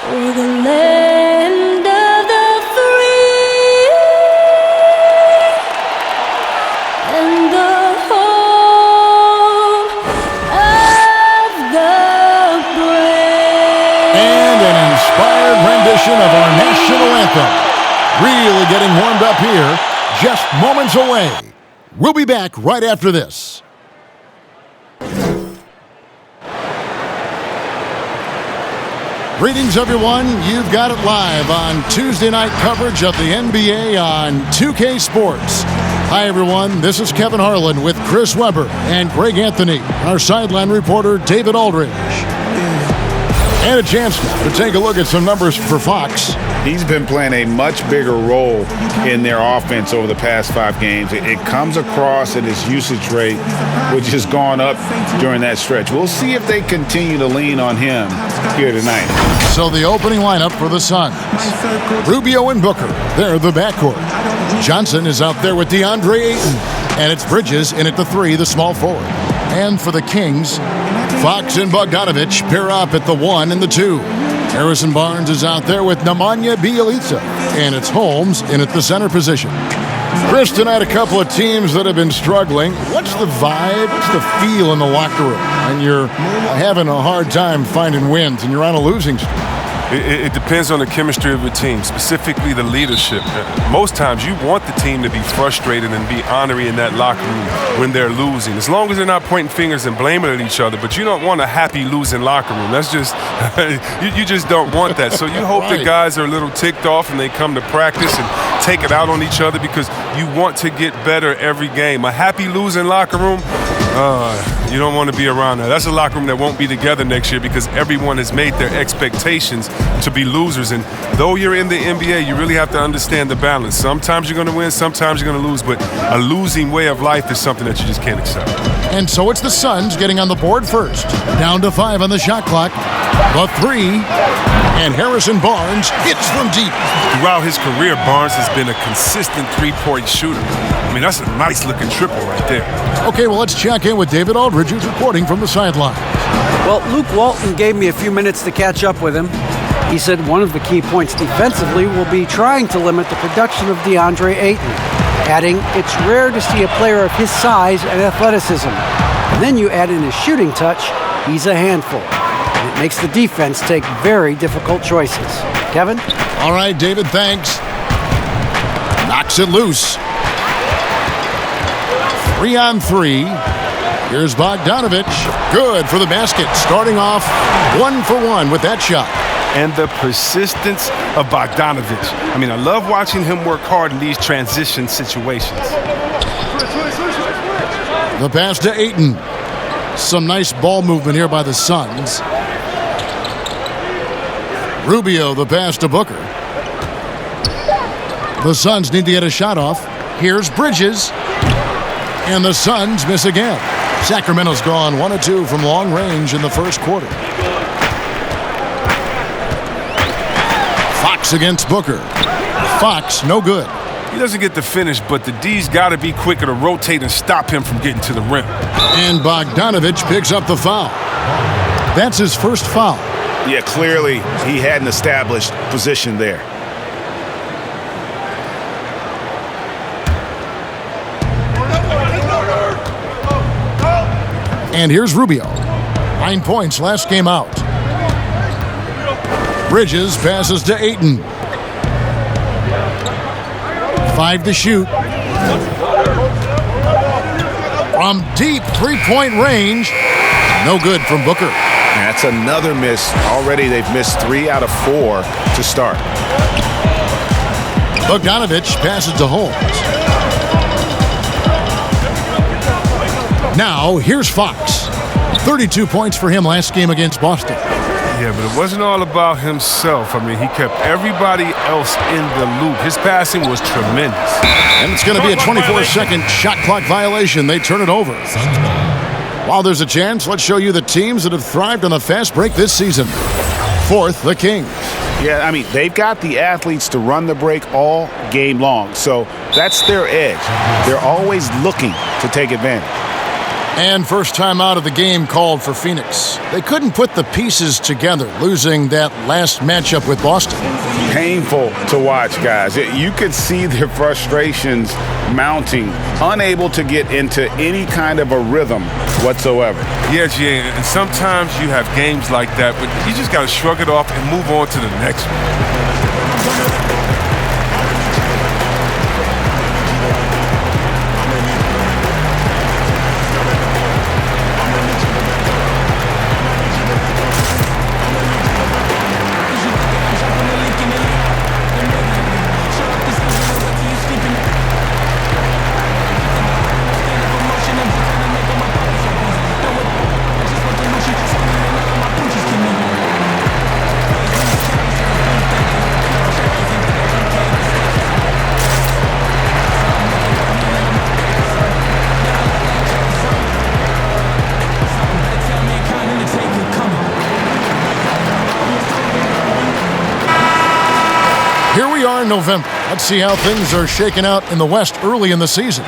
for the land of the free and the home of the brave. And an inspired rendition of our national anthem. Really getting warmed up here, just moments away. We'll be back right after this. Greetings, everyone. You've got it live on Tuesday night coverage of the NBA on 2K Sports. Hi, everyone. This is Kevin Harlan with Chris Webber and Greg Anthony, our sideline reporter, David Aldridge. And a chance to take a look at some numbers for Fox. He's been playing a much bigger role in their offense over the past 5 games. It comes across in his usage rate, which has gone up during that stretch. We'll see if they continue to lean on him here tonight. So the opening lineup for the Suns. Rubio and Booker, they're the backcourt. Johnson is out there with DeAndre Ayton. And it's Bridges in at the 3, the small forward. And for the Kings, Fox and Bogdanovich pair up at the 1 and the 2. Harrison Barnes is out there with Nemanja Bjelica, and it's Holmes in at the center position. Chris, tonight a couple of teams that have been struggling. What's the vibe, what's the feel in the locker room? And you're having a hard time finding wins, and you're on a losing streak. It depends on the chemistry of the team, specifically the leadership. Most times you want the team to be frustrated and be ornery in that locker room when they're losing. As long as they're not pointing fingers and blaming at each other, but you don't want a happy losing locker room. That's just, you just don't want that. So you hope the guys are a little ticked off and they come to practice and take it out on each other because you want to get better every game. A happy losing locker room, you don't want to be around that. That's a locker room that won't be together next year because everyone has made their expectations to be losers. And though you're in the NBA, you really have to understand the balance. Sometimes you're going to win, sometimes you're going to lose, but a losing way of life is something that you just can't accept. And so it's the Suns getting on the board first. Down to 5 on the shot clock. The 3, and Harrison Barnes hits from deep. Throughout his career, Barnes has been a consistent three-point shooter. I mean, that's a nice-looking triple right there. Okay, well, let's check in with David Aldridge, who's reporting from the sideline. Well, Luke Walton gave me a few minutes to catch up with him. He said one of the key points defensively will be trying to limit the production of DeAndre Ayton, adding, it's rare to see a player of his size and athleticism. And then you add in his shooting touch, he's a handful. And it makes the defense take very difficult choices. Kevin? All right, David, thanks. Knocks it loose. 3-on-3. Here's Bogdanovich. Good for the basket. Starting off 1 for 1 with that shot. And the persistence of Bogdanovich. I mean, I love watching him work hard in these transition situations. The pass to Ayton. Some nice ball movement here by the Suns. Rubio, the pass to Booker. The Suns need to get a shot off. Here's Bridges. And the Suns miss again. Sacramento's gone 1 of 2 from long range in the first quarter. Fox against Booker. Fox, no good. He doesn't get the finish, but the D's got to be quicker to rotate and stop him from getting to the rim. And Bogdanovich picks up the foul. That's his first foul. Yeah, clearly he had an established position there. And here's Rubio. 9 points last game out. Bridges passes to Ayton. 5 to shoot. From deep 3-point range. No good from Booker. That's another miss. Already they've missed 3 out of 4 to start. Bogdanovich passes to Holmes. Now, here's Fox. 32 points for him last game against Boston. Yeah, but it wasn't all about himself. I mean, he kept everybody else in the loop. His passing was tremendous. And it's going to be a 24-second shot clock violation. They turn it over. While there's a chance, let's show you the teams that have thrived on the fast break this season. 4th, the Kings. Yeah, I mean, they've got the athletes to run the break all game long. So that's their edge. They're always looking to take advantage. And first time out of the game called for Phoenix. They couldn't put the pieces together, losing that last matchup with Boston. Painful to watch, guys. You could see their frustrations mounting, unable to get into any kind of a rhythm whatsoever. Yeah, Jay, and sometimes you have games like that, but you just got to shrug it off and move on to the next one. Here we are in November. Let's see how things are shaking out in the West early in the season.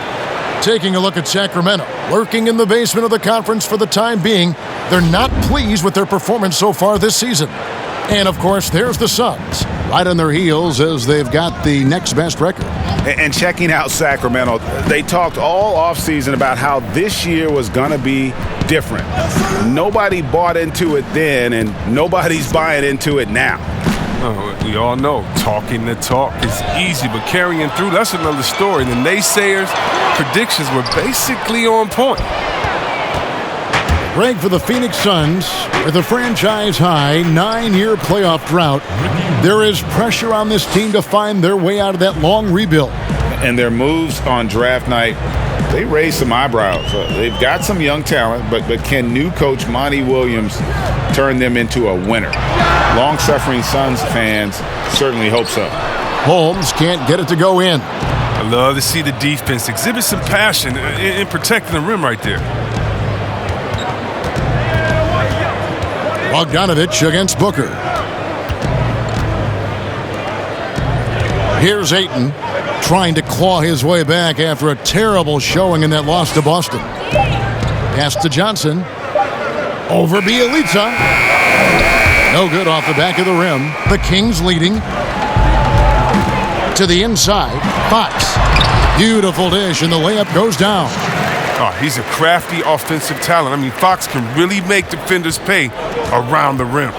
Taking a look at Sacramento, lurking in the basement of the conference for the time being. They're not pleased with their performance so far this season. And, of course, there's the Suns, right on their heels as they've got the next best record. And checking out Sacramento, they talked all offseason about how this year was going to be different. Nobody bought into it then, and nobody's buying into it now. Oh, we all know talking the talk is easy, but carrying through, that's another story. The naysayers' predictions were basically on point. Greg, for the Phoenix Suns, with a franchise-high 9-year playoff drought, there is pressure on this team to find their way out of that long rebuild. And their moves on draft night, they raised some eyebrows. They've got some young talent, but can new coach Monty Williams turn them into a winner? Long-suffering Suns fans certainly hope so. Holmes can't get it to go in. I love to see the defense exhibit some passion in protecting the rim right there. Bogdanovich against Booker. Here's Ayton trying to claw his way back after a terrible showing in that loss to Boston. Pass to Johnson. Over Bielitsa. No good off the back of the rim. The Kings leading. To the inside. Fox. Beautiful dish, and the layup goes down. Oh, he's a crafty offensive talent. I mean, Fox can really make defenders pay around the rim.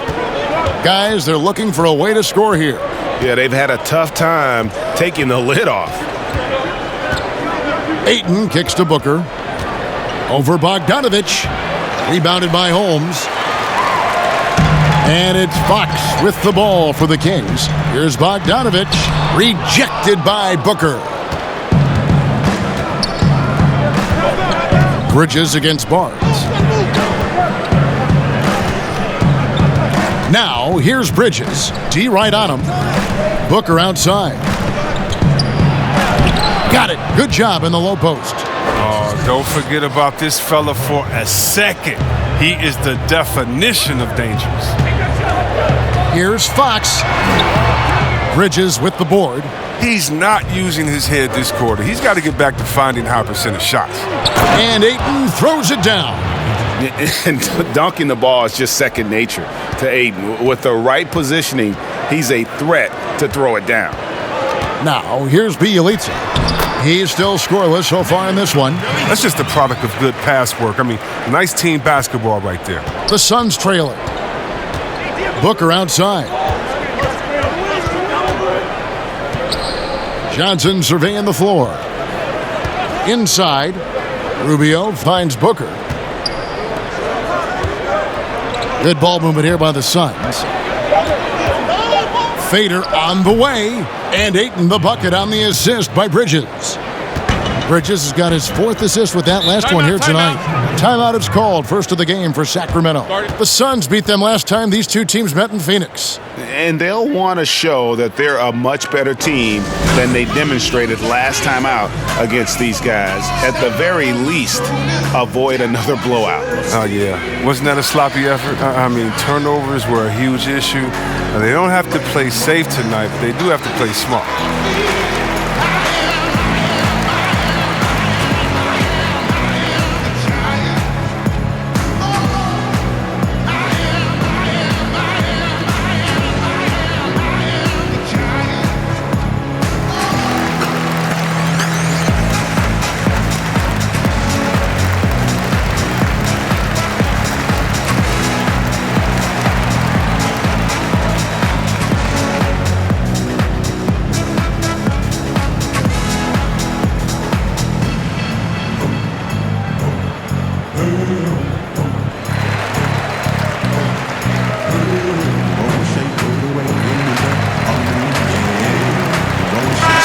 Guys, they're looking for a way to score here. Yeah, they've had a tough time taking the lid off. Ayton kicks to Booker. Over Bogdanovich. Rebounded by Holmes. And it's Fox with the ball for the Kings. Here's Bogdanovich. Rejected by Booker. Bridges against Barnes. Now, here's Bridges. D right on him. Booker outside. Got it. Good job in the low post. Oh, don't forget about this fella for a second. He is the definition of dangerous. Here's Fox. Bridges with the board. He's not using his head this quarter. He's got to get back to finding high percentage shots. And Ayton throws it down. And dunking the ball is just second nature to Ayton. With the right positioning, he's a threat to throw it down. Now, here's Bielitsa. He's still scoreless so far in this one. That's just the product of good pass work. I mean, nice team basketball right there. The Suns trailing. Booker outside. Johnson surveying the floor. Inside, Rubio finds Booker. Good ball movement here by the Suns. Fader on the way. And Ayton the bucket on the assist by Bridges. Bridges has got his fourth assist with that last one here tonight. Timeout is called. First of the game for Sacramento. The Suns beat them last time these two teams met in Phoenix. And they'll want to show that they're a much better team than they demonstrated last time out against these guys. At the very least, avoid another blowout. Oh, yeah. Wasn't that a sloppy effort? I mean, turnovers were a huge issue. And they don't have to play safe tonight, but they do have to play smart.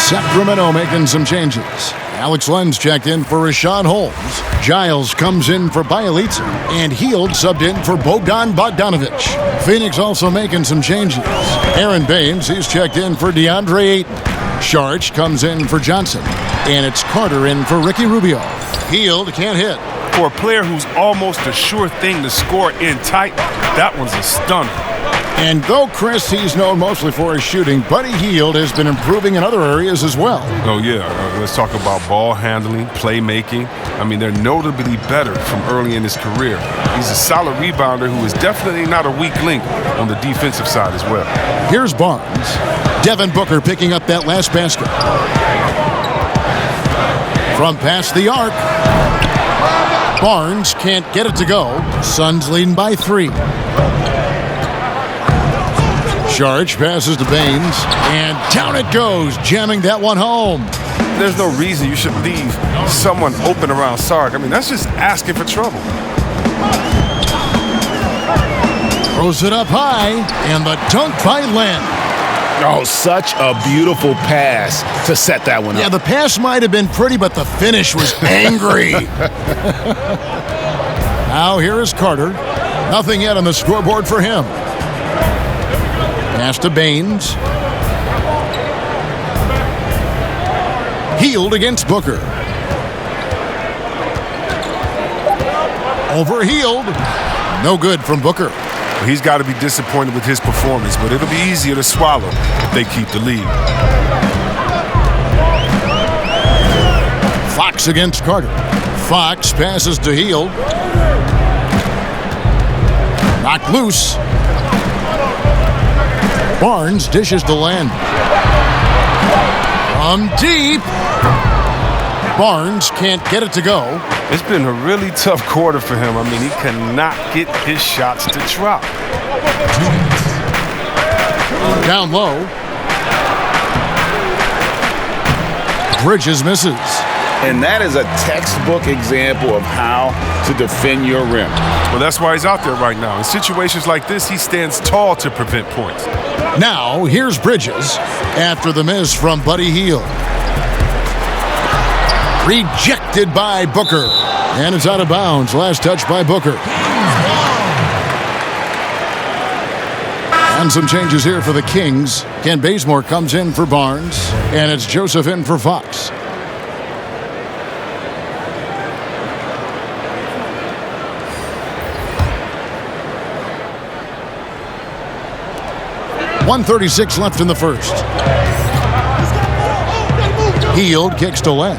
Sacramento making some changes. Alex Lenz checked in for Rashawn Holmes. Giles comes in for Bielitsa. And Heald subbed in for Bogdan Bogdanovic. Phoenix also making some changes. Aaron Baines, he's checked in for DeAndre Ayton. Sharch comes in for Johnson. And it's Carter in for Ricky Rubio. Heald can't hit. For a player who's almost a sure thing to score in tight, that one's a stunner. And though Chris, he's known mostly for his shooting, Buddy Hield has been improving in other areas as well. Oh, yeah. Let's talk about ball handling, playmaking. I mean, they're notably better from early in his career. He's a solid rebounder who is definitely not a weak link on the defensive side as well. Here's Barnes. Devin Booker picking up that last basket. From past the arc. Barnes can't get it to go. Suns leading by 3. Sharch passes to Baines, and down it goes, jamming that one home. There's no reason you should leave someone open around Sark. I mean, that's just asking for trouble. Throws it up high, and the dunk by Len. Oh, such a beautiful pass to set that one up. Yeah, the pass might have been pretty, but the finish was angry. Now here is Carter. Nothing yet on the scoreboard for him. Pass to Baines. Heald against Booker. Over Heald. No good from Booker. He's got to be disappointed with his performance, but it'll be easier to swallow if they keep the lead. Fox against Carter. Fox passes to Heald. Knocked loose. Barnes dishes to Len. From deep. Barnes can't get it to go. It's been a really tough quarter for him. I mean, he cannot get his shots to drop. Down low. Bridges misses. And that is a textbook example of how to defend your rim. Well, that's why he's out there right now. In situations like this, he stands tall to prevent points. Now, here's Bridges after the miss from Buddy Hield. Rejected by Booker. And it's out of bounds. Last touch by Booker. And some changes here for the Kings. Ken Bazemore comes in for Barnes. And it's Joseph in for Fox. .136 left in the first. Heald kicks to Len.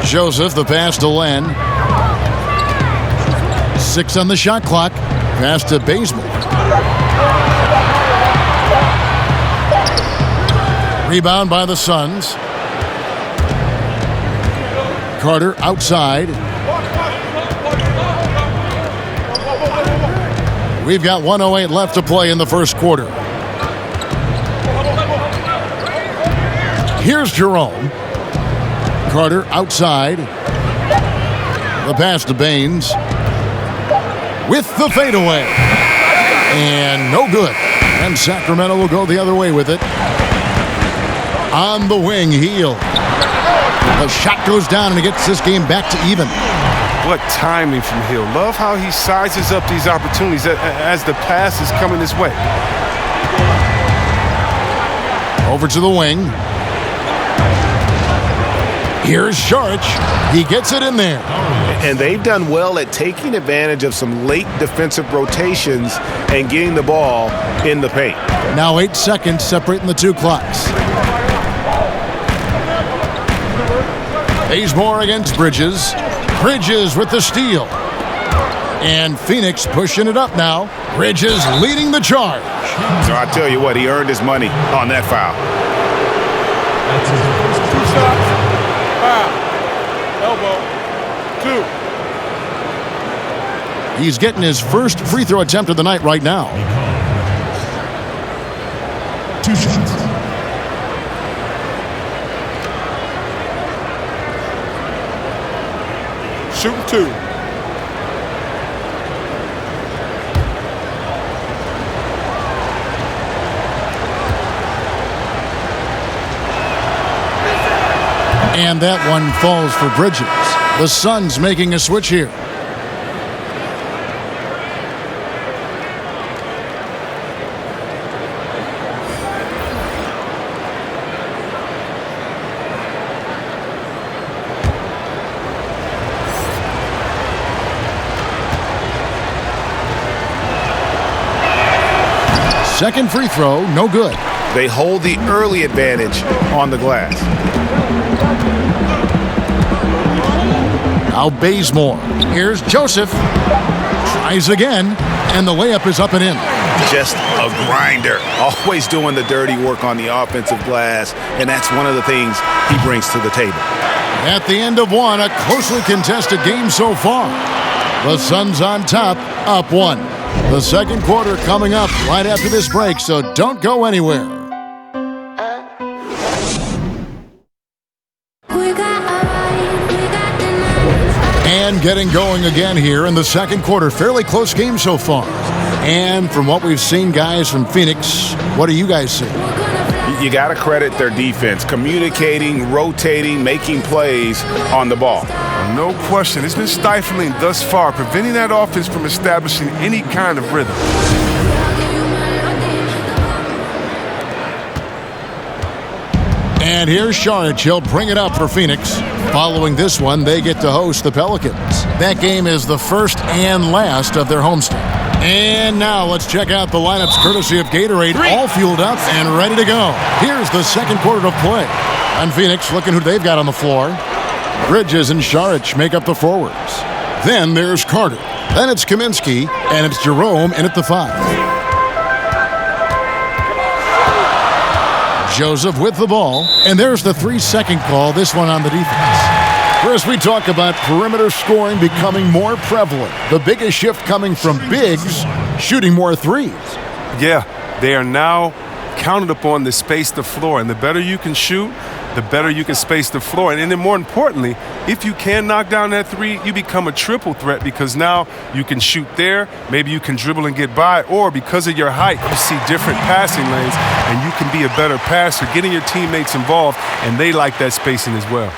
Joseph, the pass to Len. 6 on the shot clock. Pass to Bazemore. Rebound by the Suns. Carter outside. We've got 1:08 left to play in the first quarter. Here's Jerome. Carter outside. The pass to Baines. With the fadeaway. And no good. And Sacramento will go the other way with it. On the wing, Hield. The shot goes down and he gets this game back to even. What timing from Hill. Love how he sizes up these opportunities as the pass is coming his way. Over to the wing. Here's Sharch. He gets it in there. And they've done well at taking advantage of some late defensive rotations and getting the ball in the paint. Now 8 seconds separating the two clocks. Bazemore against Bridges. Bridges with the steal. And Phoenix pushing it up now. Bridges leading the charge. So I tell you what, he earned his money on that foul. That's his first 2 shots. Foul. Elbow. 2. He's getting his first free throw attempt of the night right now. 2 shots. Shooting 2. And that one falls for Bridges. The Suns making a switch here. Second free throw, no good. They hold the early advantage on the glass. Now Bazemore. Here's Joseph. Tries again, and the layup is up and in. Just a grinder. Always doing the dirty work on the offensive glass, and that's one of the things he brings to the table. At the end of one, a closely contested game so far. The Suns on top, up one. The second quarter coming up right after this break, so don't go anywhere. And getting going again here in the second quarter. Fairly close game so far. And from what we've seen, guys, from Phoenix, what do you guys see? You got to credit their defense, communicating, rotating, making plays on the ball. No question. It's been stifling thus far, preventing that offense from establishing any kind of rhythm. And here's Saric. He'll bring it up for Phoenix. Following this one, they get to host the Pelicans. That game is the first and last of their homestand. And now let's check out the lineups courtesy of Gatorade, all fueled up and ready to go. Here's the second quarter of play. And Phoenix looking who they've got on the floor. Bridges and Saric make up the forwards. Then there's Carter. Then it's Kaminsky, and it's Jerome in at the 5. Joseph with the ball, and there's the 3-second call, this one on the defense. First, we talk about perimeter scoring becoming more prevalent. The biggest shift coming from bigs shooting more threes. Yeah, they are now counted upon to space the floor, and the better you can shoot, the better you can space the floor. And then more importantly, if you can knock down that three, you become a triple threat because now you can shoot there, maybe you can dribble and get by, or because of your height, you see different passing lanes and you can be a better passer, getting your teammates involved, and they like that spacing as well.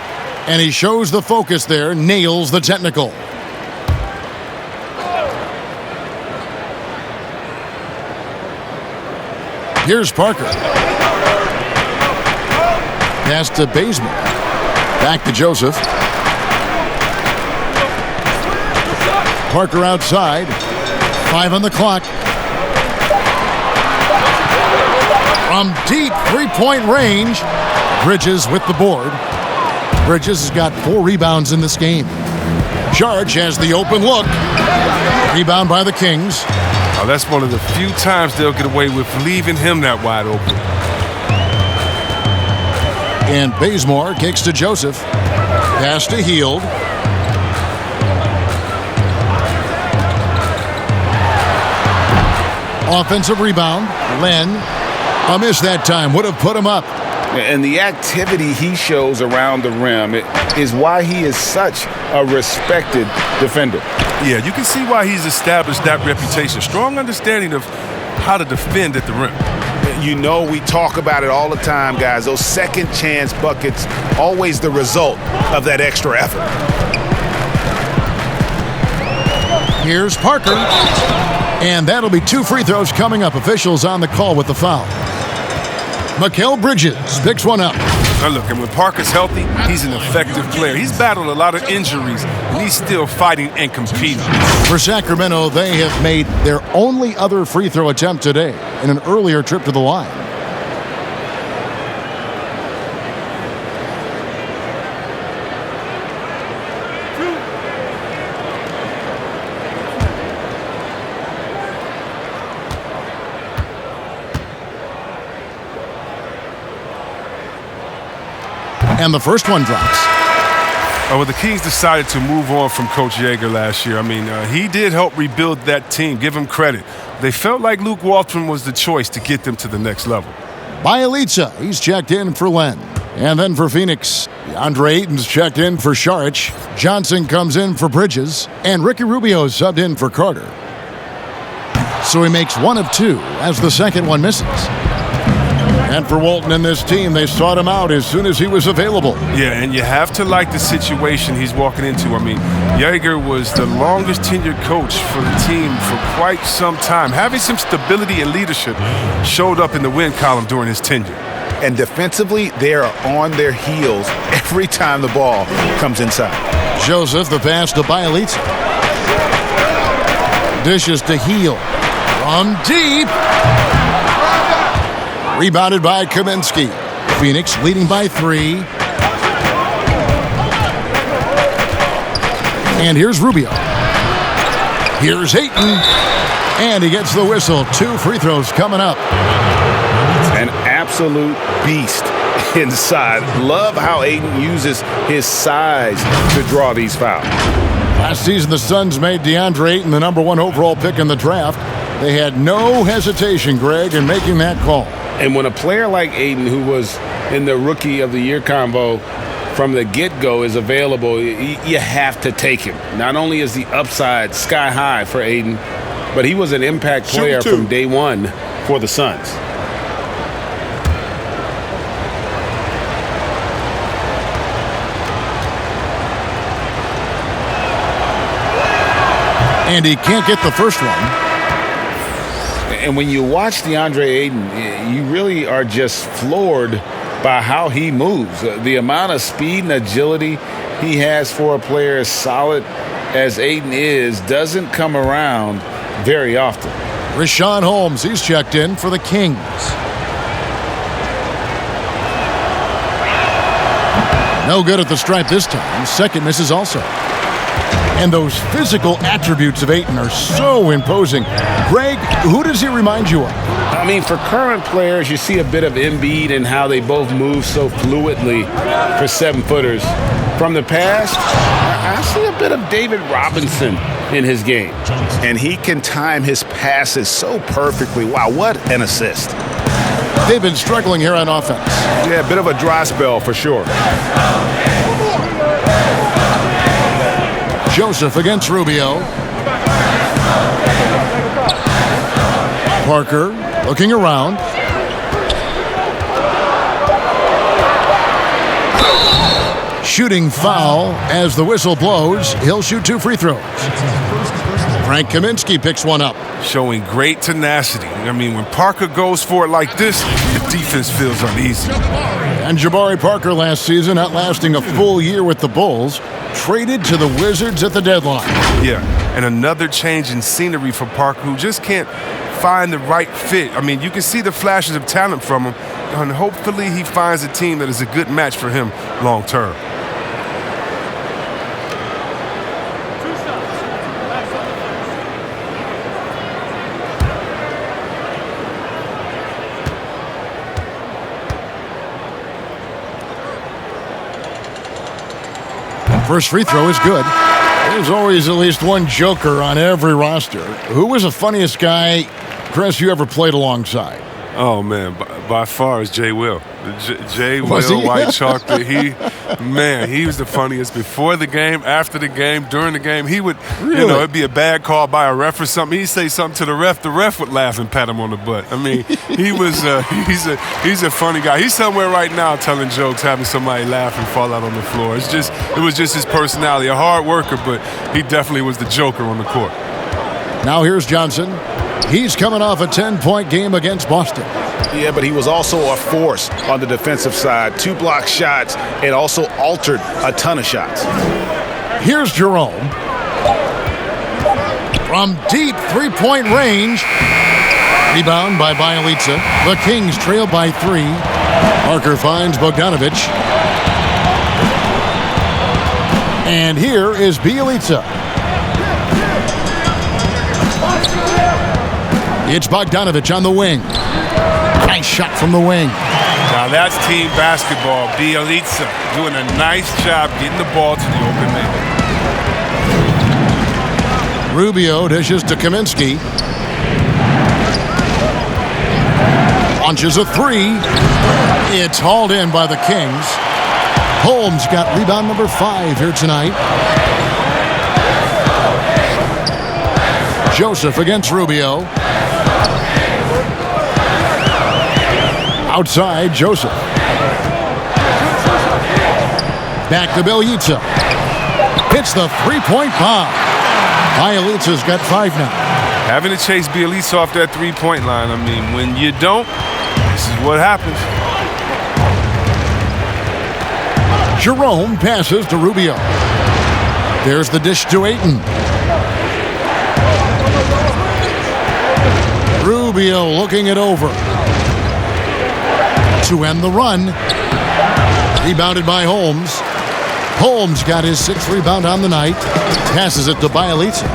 And he shows the focus there, nails the technical. Here's Parker. Pass to Bazemore. Back to Joseph. Parker outside. 5 on the clock. From deep three-point range, Bridges with the board. Bridges has got 4 rebounds in this game. Saric has the open look. Rebound by the Kings. Now that's one of the few times they'll get away with leaving him that wide open. And Bazemore kicks to Joseph. Pass to Hield. Offensive rebound. Len. A miss that time. Would have put him up. And the activity he shows around the rim is why he is such a respected defender. Yeah, you can see why he's established that reputation. Strong understanding of how to defend at the rim. You know, we talk about it all the time, guys. Those second chance buckets, always the result of that extra effort. Here's Parker. And that'll be 2 free throws coming up. Officials on the call with the foul. Mikal Bridges picks one up. Now look, and when Parker's healthy, he's an effective player. He's battled a lot of injuries, and he's still fighting and competing. For Sacramento, they have made their only other free throw attempt today in an earlier trip to the line. And the first one drops. Well, the Kings decided to move on from Coach Yeager last year. I mean, he did help rebuild that team. Give him credit. They felt like Luke Walton was the choice to get them to the next level. Bielitsa, he's checked in for Len. And then for Phoenix, DeAndre Ayton's checked in for Saric. Johnson comes in for Bridges. And Ricky Rubio subbed in for Carter. So he makes 1 of 2 as the second one misses. And for Walton and this team, they sought him out as soon as he was available. Yeah, and you have to like the situation he's walking into. I mean, Jaeger was the longest tenured coach for the team for quite some time. Having some stability and leadership showed up in the win column during his tenure. And defensively, they are on their heels every time the ball comes inside. Joseph, the pass to Bielitsa. Dishes to Heel. From deep. Rebounded by Kaminsky. Phoenix leading by 3. And here's Rubio. Here's Hayton. And he gets the whistle. 2 free throws coming up. An absolute beast inside. Love how Ayton uses his size to draw these fouls. Last season, the Suns made DeAndre Ayton the #1 overall pick in the draft. They had no hesitation, Greg, in making that call. And when a player like Ayton, who was in the Rookie of the Year combo from the get-go, is available, you have to take him. Not only is the upside sky high for Ayton, but he was an impact player from day one for the Suns. And he can't get the first one. And when you watch DeAndre Ayton, you really are just floored by how he moves. The amount of speed and agility he has for a player as solid as Ayton is doesn't come around very often. Richaun Holmes, he's checked in for the Kings. No good at the stripe this time. Second misses also. And those physical attributes of Ayton are so imposing. Greg, who does he remind you of? I mean, for current players, you see a bit of Embiid and how they both move so fluidly for 7-footers. From the past, I see a bit of David Robinson in his game. And he can time his passes so perfectly. Wow, what an assist. They've been struggling here on offense. Yeah, a bit of a dry spell for sure. Joseph against Rubio. Parker looking around. Shooting foul as the whistle blows. He'll shoot 2 free throws. Frank Kaminsky picks one up. Showing great tenacity. I mean, when Parker goes for it like this, the defense feels uneasy. And Jabari Parker last season, outlasting a full year with the Bulls, traded to the Wizards at the deadline. Yeah, and another change in scenery for Parker, who just can't find the right fit. I mean, you can see the flashes of talent from him, and hopefully he finds a team that is a good match for him long term. First free throw is good. There's always at least one joker on every roster. Who was the funniest guy, Chris, you ever played alongside? Oh, man, by far is Jay Will. Jay Was Will, he? White Chocolate. He was the funniest before the game, after the game, during the game. He would, Really? it'd be a bad call by a ref or something. He'd say something to the ref would laugh and pat him on the butt. I mean, he was, he's a funny guy. He's somewhere right now telling jokes, having somebody laugh and fall out on the floor. It was just his personality, a hard worker, but he definitely was the joker on the court. Now here's Johnson. He's coming off a 10-point game against Boston. Yeah, but he was also a force on the defensive side. 2 block shots and also altered a ton of shots. Here's Jerome. From deep 3-point range. Rebound by Bielitsa. The Kings trail by 3. Parker finds Bogdanovich. And here is Bielitsa. It's Bogdanovich on the wing. Nice shot from the wing. Now that's team basketball. Bielitsa doing a nice job getting the ball to the open man. Rubio dishes to Kaminsky. Launches a 3. It's hauled in by the Kings. Holmes got rebound number 5 here tonight. Joseph against Rubio. Outside, Joseph. Back to Bielitsa. Hits the three-point bomb. Bielitsa's got 5 now. Having to chase Bielitsa off that three-point line, I mean, when you don't, this is what happens. Jerome passes to Rubio. There's the dish to Ayton. Rubio looking it over. To end the run. Rebounded by Holmes. Holmes got his 6th rebound on the night. Passes it to Bielitsa.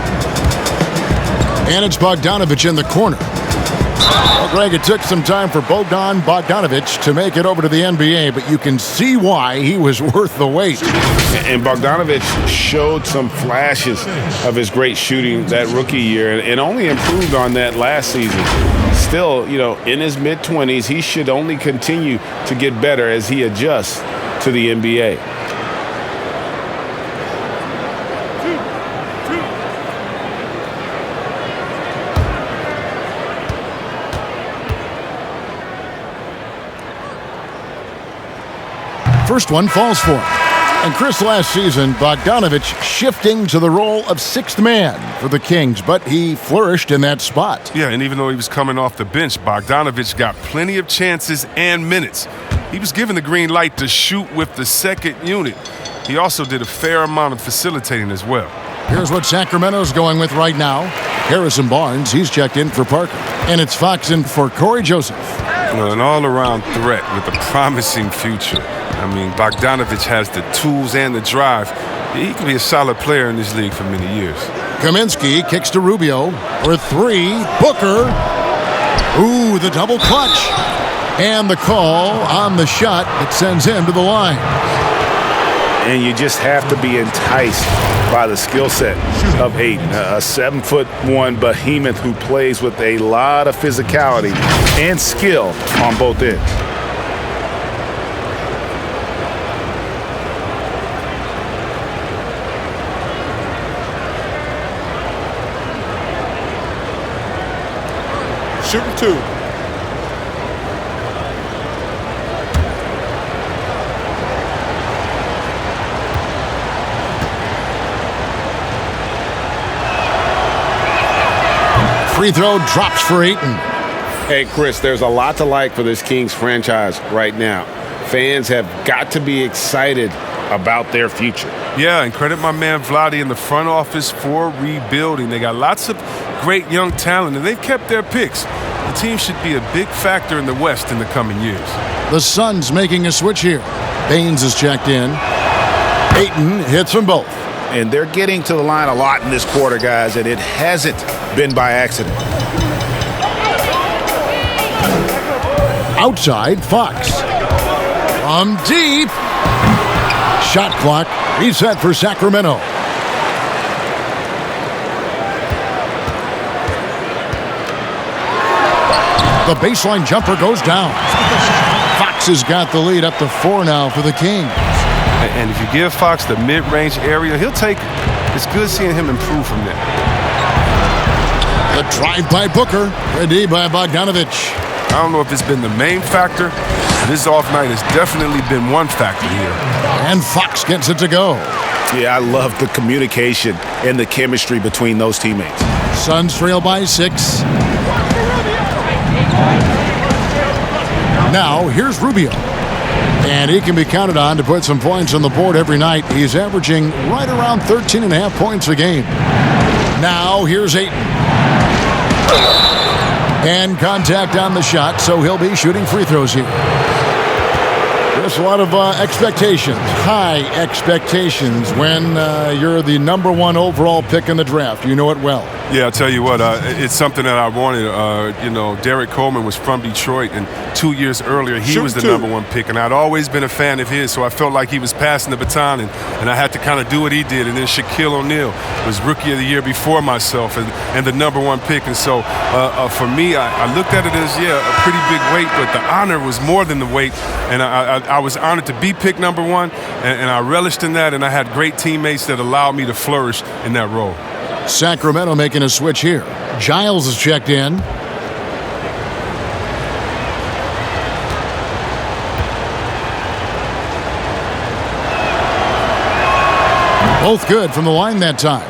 And it's Bogdanovic in the corner. Well, Greg, it took some time for Bogdan Bogdanovic to make it over to the NBA, but you can see why he was worth the wait. And Bogdanovic showed some flashes of his great shooting that rookie year and only improved on that last season. Still, in his mid-20s, he should only continue to get better as he adjusts to the NBA. First one falls for him. And Chris, last season, Bogdanovic shifting to the role of 6th man for the Kings, but he flourished in that spot. Yeah, and even though he was coming off the bench, Bogdanovic got plenty of chances and minutes. He was given the green light to shoot with the 2nd unit. He also did a fair amount of facilitating as well. Here's what Sacramento's going with right now. Harrison Barnes, he's checked in for Parker. And it's Fox in for Corey Joseph. An all-around threat with a promising future. I mean, Bogdanovic has the tools and the drive. He can be a solid player in this league for many years. Kaminsky kicks to Rubio for 3. Booker. Ooh, the double clutch. And the call on the shot that sends him to the line. And you just have to be enticed by the skill set of Ayton, a 7'1" behemoth who plays with a lot of physicality and skill on both ends. Shooting 2. Free throw drops for Ayton. Hey, Chris, there's a lot to like for this Kings franchise right now. Fans have got to be excited about their future. Yeah, and credit my man Vlade in the front office for rebuilding. They got lots of great young talent, and they've kept their picks. The team should be a big factor in the West in the coming years. The Suns making a switch here. Baines is checked in. Ayton hits them both. And they're getting to the line a lot in this quarter, guys, and it hasn't been by accident. Outside, Fox. From deep. Shot clock reset for Sacramento. The baseline jumper goes down. Fox has got the lead up to 4 now for the Kings. And if you give Fox the mid-range area, he'll take it. It's good seeing him improve from there. The drive by Booker, ready by Bogdanovic. I don't know if it's been the main factor. This off night has definitely been one factor here. And Fox gets it to go. Yeah, I love the communication and the chemistry between those teammates. Suns trail by 6. Now, here's Rubio. And he can be counted on to put some points on the board every night. He's averaging right around 13.5 points a game. Now, here's Ayton. And contact on the shot, so he'll be shooting free throws here. There's a lot of expectations, high expectations when you're the #1 overall pick in the draft. You know it well. Yeah, I'll tell you what, it's something that I wanted. Derek Coleman was from Detroit, and 2 years earlier, he was the #1 pick, and I'd always been a fan of his, so I felt like he was passing the baton, and I had to kind of do what he did. And then Shaquille O'Neal was Rookie of the Year before myself and the #1 pick. And so for me, I looked at it as, a pretty big weight, but the honor was more than the weight, and I was honored to be picked #1, and I relished in that, and I had great teammates that allowed me to flourish in that role. Sacramento making a switch here. Giles is checked in. Both good from the line that time.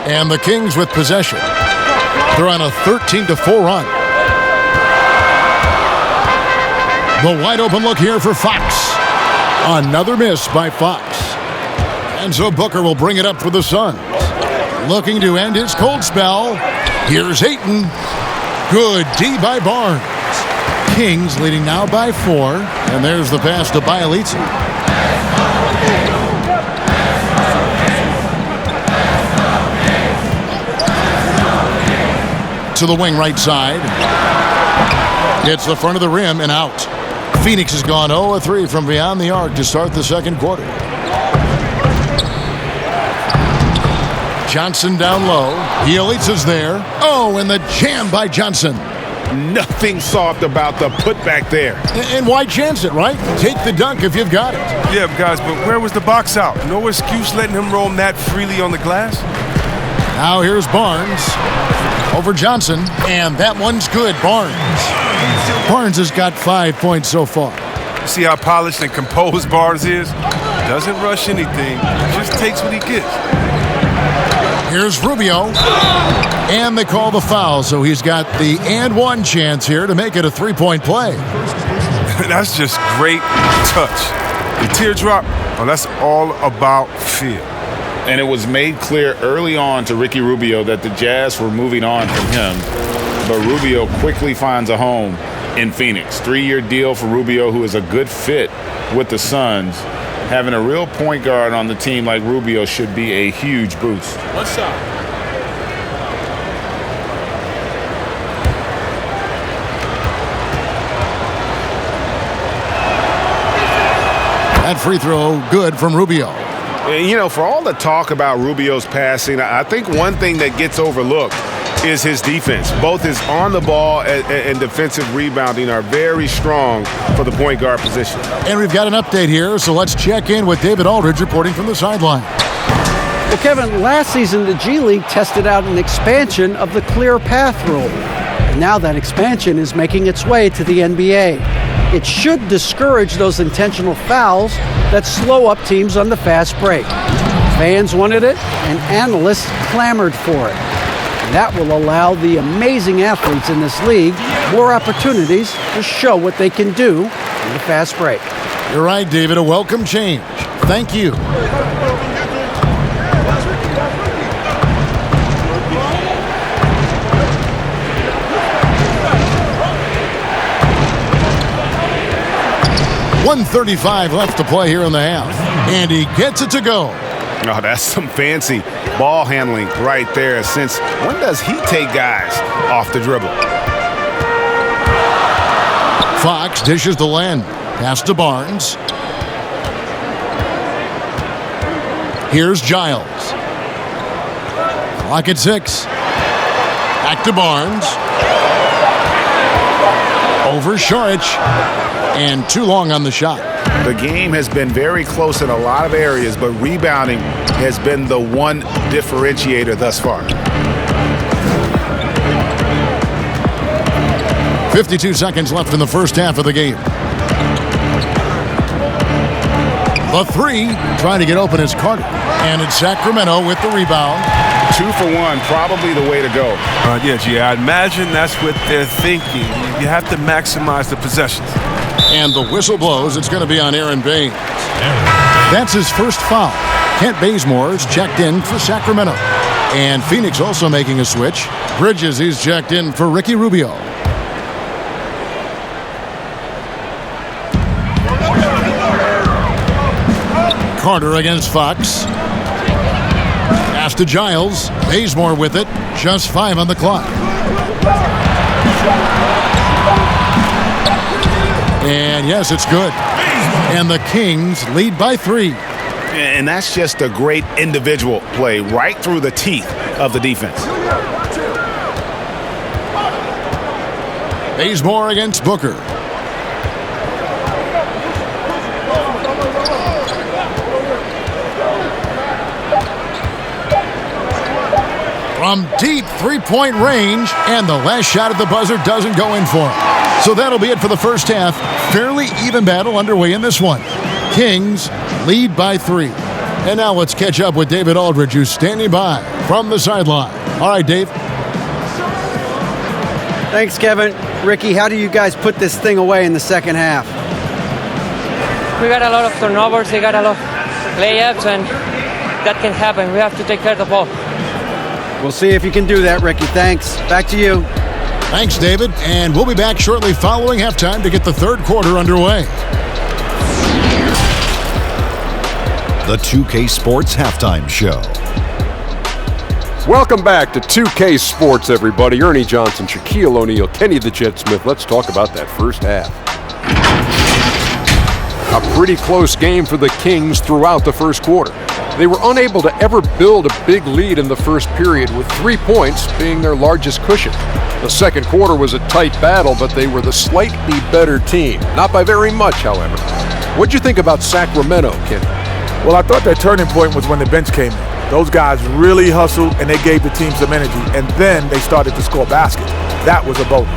And the Kings with possession. They're on a 13-4 run. The wide open look here for Fox. Another miss by Fox. And so Booker will bring it up for the Suns. Looking to end his cold spell. Here's Ayton. Good D by Barnes. Kings leading now by 4. And there's the pass to Bielitsa. To the wing right side. Hits the front of the rim and out. Phoenix has gone 0-3 from beyond the arc to start the second quarter. Johnson down low. Bielitsa's there. Oh, and the jam by Johnson. Nothing soft about the putback there. And why chance it, right? Take the dunk if you've got it. Yeah, guys, but where was the box out? No excuse letting him roam that freely on the glass. Now here's Barnes over Johnson, and that one's good. Barnes has got 5 points so far. You see how polished and composed Barnes is? Doesn't rush anything, just takes what he gets. Here's Rubio, and they call the foul, so he's got the and one chance here to make it a three-point play. That's just great touch. The teardrop, oh, that's all about feel. And it was made clear early on to Ricky Rubio that the Jazz were moving on from him. But Rubio quickly finds a home in Phoenix. 3-year deal for Rubio, who is a good fit with the Suns. Having a real point guard on the team like Rubio should be a huge boost. One shot. That free throw good from Rubio. And, you know, for all the talk about Rubio's passing, I think one thing that gets overlooked is his defense. Both his on the ball and defensive rebounding are very strong for the point guard position. And we've got an update here, so let's check in with David Aldridge reporting from the sideline. Well, Kevin, last season the G League tested out an expansion of the clear path rule. And now that expansion is making its way to the NBA. It should discourage those intentional fouls that slow up teams on the fast break. Fans wanted it, and analysts clamored for it. That will allow the amazing athletes in this league more opportunities to show what they can do in the fast break. You're right, David. A welcome change. Thank you. .135 left to play here in the half. And he gets it to go. Oh, that's some fancy ball handling right there. Since when does he take guys off the dribble? Fox dishes to Len. Pass to Barnes. Here's Giles. Clock at 6. Back to Barnes. Over Saric. And too long on the shot. The game has been very close in a lot of areas, but rebounding has been the one differentiator thus far. 52 seconds left in the first half of the game. The three, trying to get open is Carter. And it's Sacramento with the rebound. 2 for 1, probably the way to go. Yeah, G, I imagine that's what they're thinking. You have to maximize the possessions. And the whistle blows. It's going to be on Aaron Baines. That's his first foul. Kent Bazemore's checked in for Sacramento. And Phoenix also making a switch. Bridges, he's checked in for Ricky Rubio. Carter against Fox. Pass to Giles. Bazemore with it. Just 5 on the clock. And yes, it's good. And the Kings lead by 3. And that's just a great individual play right through the teeth of the defense. Bazemore against Booker. From deep three-point range, and the last shot at the buzzer doesn't go in for him. So that'll be it for the first half. Fairly even battle underway in this one. Kings lead by 3. And now let's catch up with David Aldridge, who's standing by from the sideline. All right, Dave. Thanks, Kevin. Ricky, how do you guys put this thing away in the second half? We got a lot of turnovers, they got a lot of layups, and that can happen. We have to take care of the ball. We'll see if you can do that, Ricky. Thanks. Back to you. Thanks, David. And we'll be back shortly following halftime to get the third quarter underway. The 2K Sports Halftime Show. Welcome back to 2K Sports, everybody. Ernie Johnson, Shaquille O'Neal, Kenny the Jet Smith. Let's talk about that first half. A pretty close game for the Kings throughout the first quarter. They were unable to ever build a big lead in the first period, with 3 points being their largest cushion. The second quarter was a tight battle, but they were the slightly better team. Not by very much, however. What'd you think about Sacramento, Kenny? Well, I thought that turning point was when the bench came in. Those guys really hustled, and they gave the team some energy, and then they started to score baskets. That was a bonus.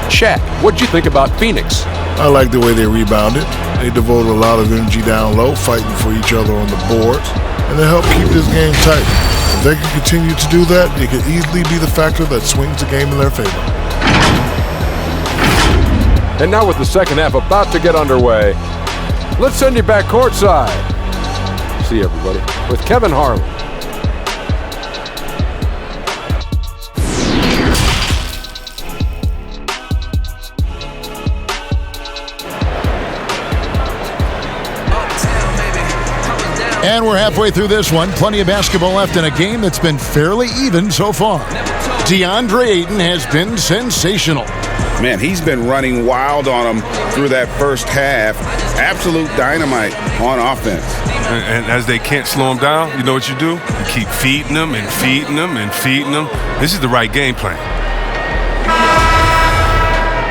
Shaq, what'd you think about Phoenix? I like the way they rebounded. They devoted a lot of energy down low, fighting for each other on the boards, and they helped keep this game tight. If they can continue to do that, they could easily be the factor that swings the game in their favor. And now with the second half about to get underway, let's send you back courtside. See everybody with Kevin Harlan. And we're halfway through this one. Plenty of basketball left in a game that's been fairly even so far. DeAndre Ayton has been sensational. Man, he's been running wild on them through that first half. Absolute dynamite on offense. And as they can't slow him down, you know what you do? You keep feeding them and feeding them and feeding them. This is the right game plan.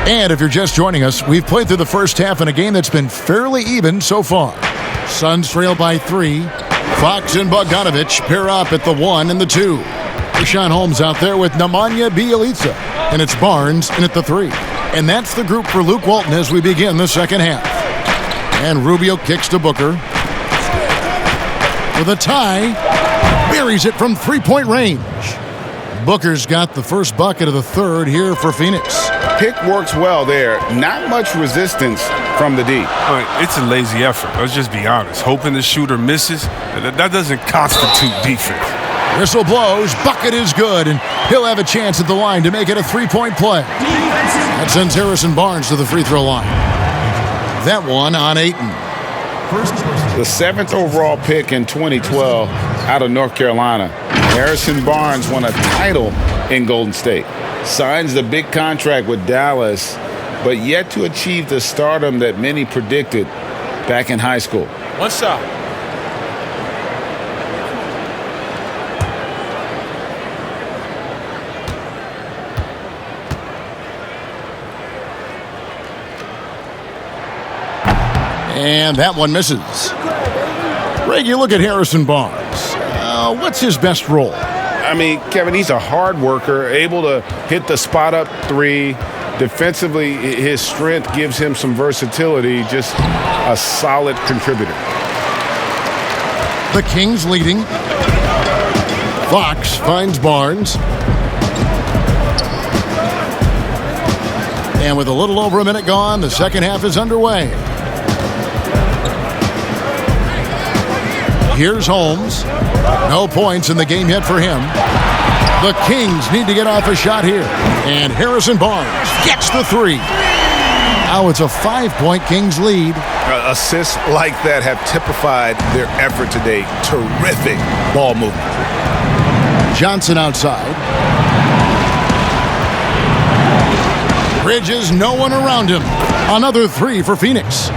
And if you're just joining us, we've played through the first half in a game that's been fairly even so far. Suns trail by 3. Fox and Bogdanovich pair up at the 1 and the 2. Rashawn Holmes out there with Nemanja Bjelica. And it's Barnes in at the 3. And that's the group for Luke Walton as we begin the second half. And Rubio kicks to Booker. With a tie, buries it from three-point range. Booker's got the first bucket of the third here for Phoenix. Pick works well there. Not much resistance from the D. It's a lazy effort. Let's just be honest. Hoping the shooter misses, that doesn't constitute defense. Whistle blows, bucket is good, and he'll have a chance at the line to make it a three-point play. That sends Harrison Barnes to the free throw line. That one on Ayton. The 7th overall pick in 2012 out of North Carolina. Harrison Barnes won a title in Golden State. Signs the big contract with Dallas, but yet to achieve the stardom that many predicted back in high school. One shot. And that one misses. Greg, you look at Harrison Barnes. What's his best role? I mean, Kevin, he's a hard worker, able to hit the spot-up 3. Defensively, his strength gives him some versatility, just a solid contributor. The Kings leading. Fox finds Barnes. And with a little over a minute gone, the second half is underway. Here's Holmes. No points in the game yet for him. The Kings need to get off a shot here. And Harrison Barnes gets the 3. Now it's a 5-point Kings lead. Assists like that have typified their effort today. Terrific ball movement. Johnson outside. Bridges, no one around him. Another 3 for Phoenix.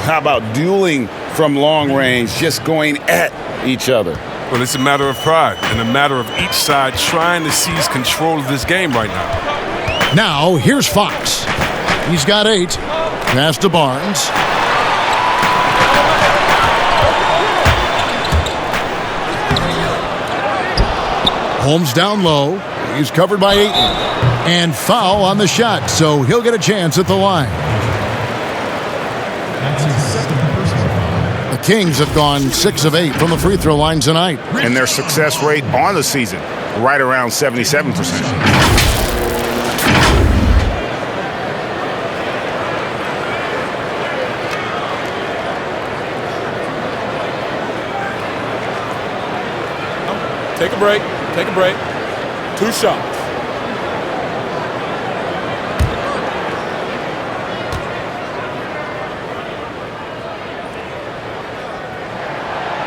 How about dueling from long range, just going at each other? Well, it's a matter of pride and a matter of each side trying to seize control of this game right now. Now, here's Fox. He's got 8. Pass to Barnes. Holmes down low. He's covered by Ayton. And foul on the shot, so he'll get a chance at the line. Kings have gone 6 of 8 from the free throw line tonight. And their success rate on the season, right around 77%. Take a break. Take a break. 2 shots.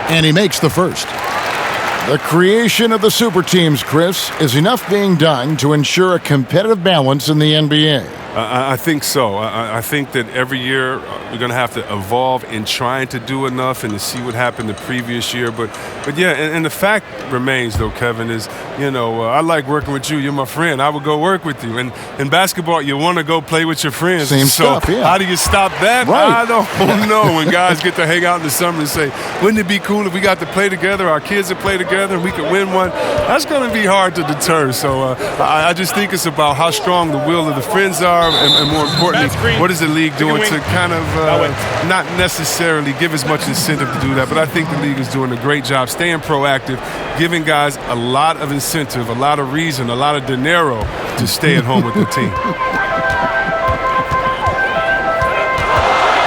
And he makes the first. The creation of the super teams, Chris, is enough being done to ensure a competitive balance in the NBA. I think so. I think that every year we're going to have to evolve in trying to do enough and to see what happened the previous year. But yeah, and the fact remains, though, Kevin, is, I like working with you. You're my friend. I would go work with you. And in basketball, you want to go play with your friends. Same stuff, yeah. How do you stop that? Right. I don't know. When guys get to hang out in the summer and say, wouldn't it be cool if we got to play together, our kids would play together, and we could win one? That's going to be hard to deter. So I just think it's about how strong the will of the friends are, and more importantly, what is the league doing to kind of not necessarily give as much incentive to do that, but I think the league is doing a great job staying proactive, giving guys a lot of incentive, a lot of reason, a lot of dinero to stay at home with the team.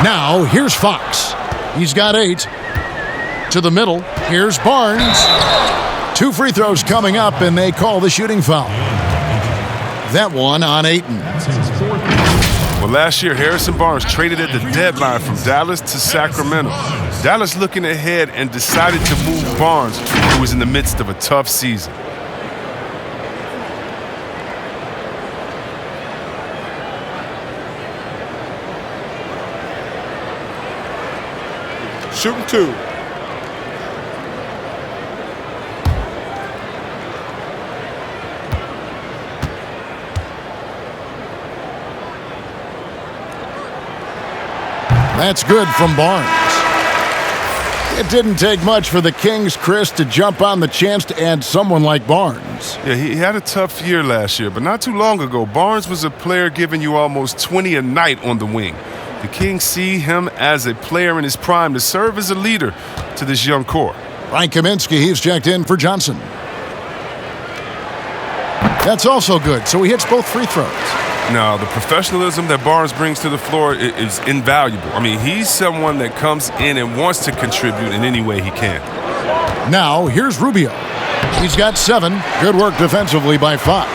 Now, here's Fox. He's got 8. To the middle, here's Barnes. 2 free throws coming up, and they call the shooting foul. That one on Ayton. Well, last year, Harrison Barnes traded at the deadline from Dallas to Sacramento. Dallas looking ahead and decided to move Barnes, who was in the midst of a tough season. Shooting 2. That's good from Barnes. It didn't take much for the Kings, Chris, to jump on the chance to add someone like Barnes. Yeah, he had a tough year last year, but not too long ago, Barnes was a player giving you almost 20 a night on the wing. The Kings see him as a player in his prime to serve as a leader to this young core. Ryan Kaminsky, he's checked in for Johnson. That's also good, so he hits both free throws. Now, the professionalism that Barnes brings to the floor is invaluable. I mean, he's someone that comes in and wants to contribute in any way he can. Now, here's Rubio. He's got 7. Good work defensively by Fox.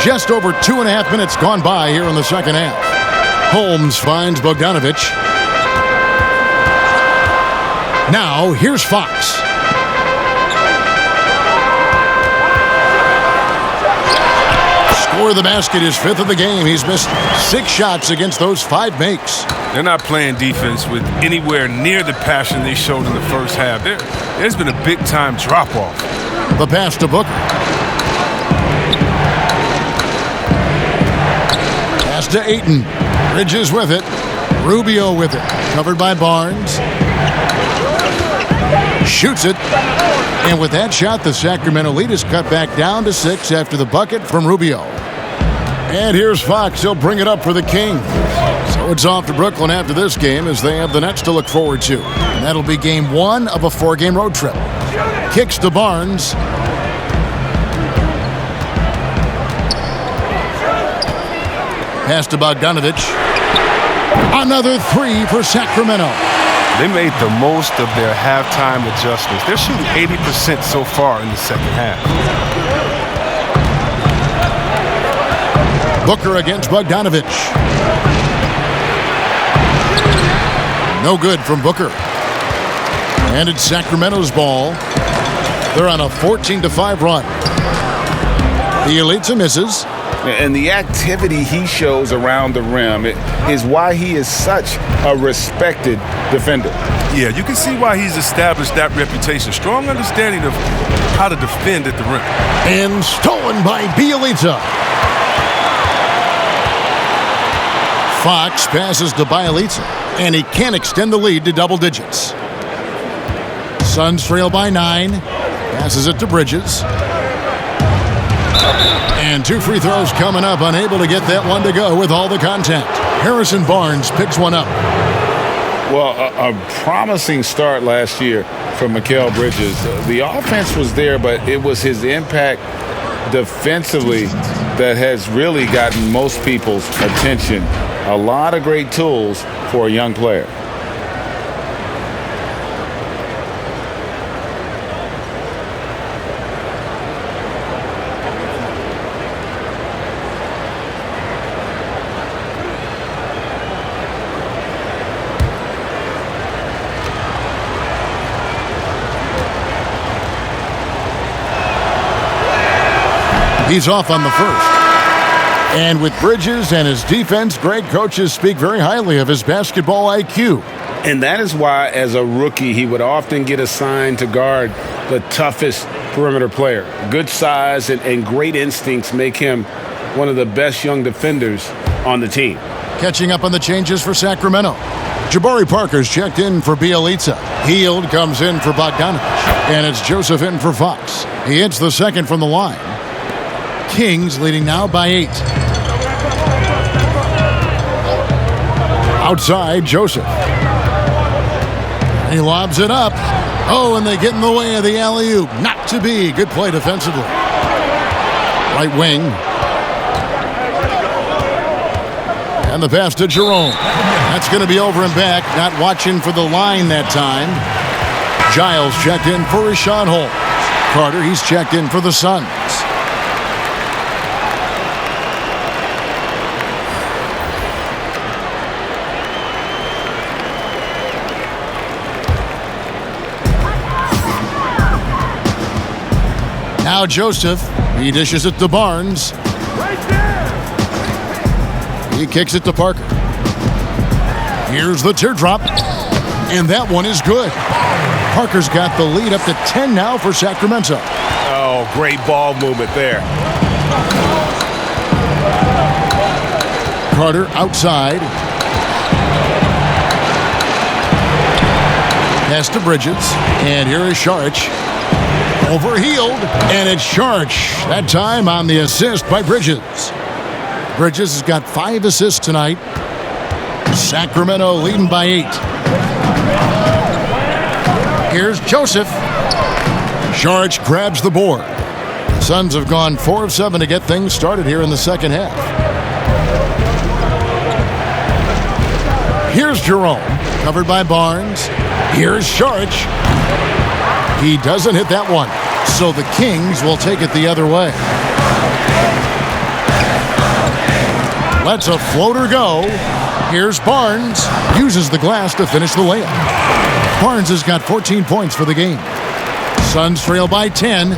Just over 2.5 minutes gone by here in the second half. Holmes finds Bogdanovich. Now, here's Fox. Score the basket, his 5th of the game. He's missed 6 shots against those 5 makes. They're not playing defense with anywhere near the passion they showed in the first half. There's been a big-time drop-off. The pass to Booker. Pass to Ayton. Bridges with it. Rubio with it. Covered by Barnes. Shoots it. And with that shot, the Sacramento lead is cut back down to 6 after the bucket from Rubio. And here's Fox. He'll bring it up for the Kings. So it's off to Brooklyn after this game as they have the Nets to look forward to. And that'll be game 1 of a 4-game road trip. Kicks to Barnes. Pass to Bogdanovich. Another 3 for Sacramento. They made the most of their halftime adjustments. They're shooting 80% so far in the second half. Booker against Bogdanovich. No good from Booker. And it's Sacramento's ball. They're on a 14-5 run. The Elitza misses. And the activity he shows around the rim is why he is such a respected defender. Yeah, you can see why he's established that reputation. Strong understanding of how to defend at the rim. And stolen by Bielitsa. Fox passes to Bielitsa, and he can't extend the lead to double digits. Suns trail by 9. Passes it to Bridges. And 2 free throws coming up, unable to get that one to go with all the contact. Harrison Barnes picks one up. Well, a promising start last year from Mikal Bridges. The offense was there, but it was his impact defensively that has really gotten most people's attention. A lot of great tools for a young player. He's off on the first. And with Bridges and his defense, great coaches speak very highly of his basketball IQ. And that is why, as a rookie, he would often get assigned to guard the toughest perimeter player. Good size and great instincts make him one of the best young defenders on the team. Catching up on the changes for Sacramento. Jabari Parker's checked in for Bielitsa. Hield comes in for Bogdanovich. And it's Joseph in for Fox. He hits the second from the line. Kings leading now by 8. Outside, Joseph. He lobs it up. Oh, and they get in the way of the alley-oop. Not to be. Good play defensively. Right wing. And the pass to Jerome. That's going to be over and back. Not watching for the line that time. Giles checked in for Rashawn Holmes. Carter, he's checked in for the Suns. Now Joseph, he dishes it to Barnes. He kicks it to Parker. Here's the teardrop, and that one is good. Parker's got the lead up to 10 now for Sacramento. Oh, great ball movement there. Carter outside. Pass to Bridges, and here is Saric. Over Hield, and it's Saric. That time on the assist by Bridges. Bridges has got 5 assists tonight. Sacramento leading by 8. Here's Joseph. Saric grabs the board. Suns have gone 4 of 7 to get things started here in the second half. Here's Jerome, covered by Barnes. Here's Saric. He doesn't hit that one, so the Kings will take it the other way. Lets a floater go. Here's Barnes. Uses the glass to finish the layup. Barnes has got 14 points for the game. Suns trail by 10.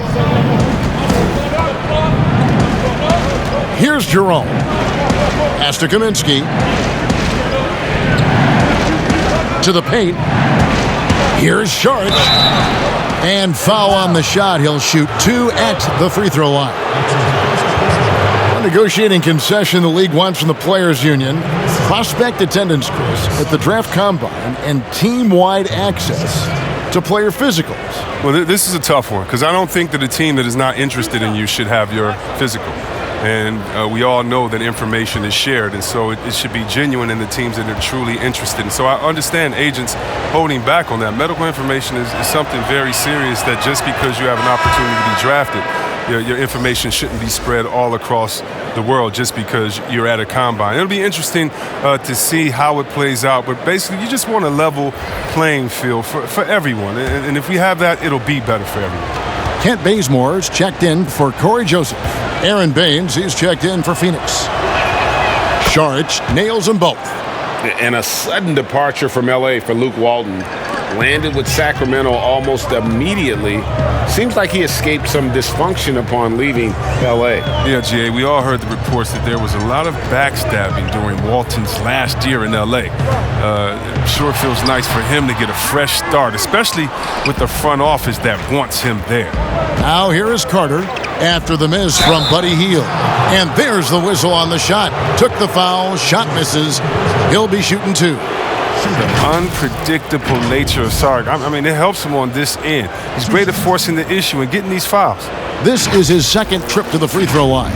Here's Jerome. Pass to Kaminsky. To the paint. Here's Saric. And foul on the shot. He'll shoot 2 at the free throw line. A negotiating concession the league wants from the Players Union. Prospect attendance, Chris, at the draft combine and team-wide access to player physicals. Well, this is a tough one because I don't think that a team that is not interested in you should have your physical. And we all know that information is shared, and so it should be genuine in the teams that are truly interested. And so I understand agents holding back on that. Medical information is something very serious that just because you have an opportunity to be drafted, your information shouldn't be spread all across the world just because you're at a combine. It'll be interesting to see how it plays out, but basically you just want a level playing field for everyone. And if we have that, it'll be better for everyone. Kent Bazemore's checked in for Corey Joseph. Aaron Baines, he's checked in for Phoenix. Saric nails them both. And a sudden departure from L.A. for Luke Walton. Landed with Sacramento almost immediately. Seems like he escaped some dysfunction upon leaving L.A. Yeah, G.A., we all heard the reports that there was a lot of backstabbing during Walton's last year in L.A. Sure feels nice for him to get a fresh start, especially with the front office that wants him there. Now here is Carter after the miss from Buddy Hield. And there's the whistle on the shot. Took the foul, shot misses. He'll be shooting 2. The unpredictable nature of Saric. I mean, it helps him on this end. He's great at forcing the issue and getting these fouls. This is his second trip to the free throw line.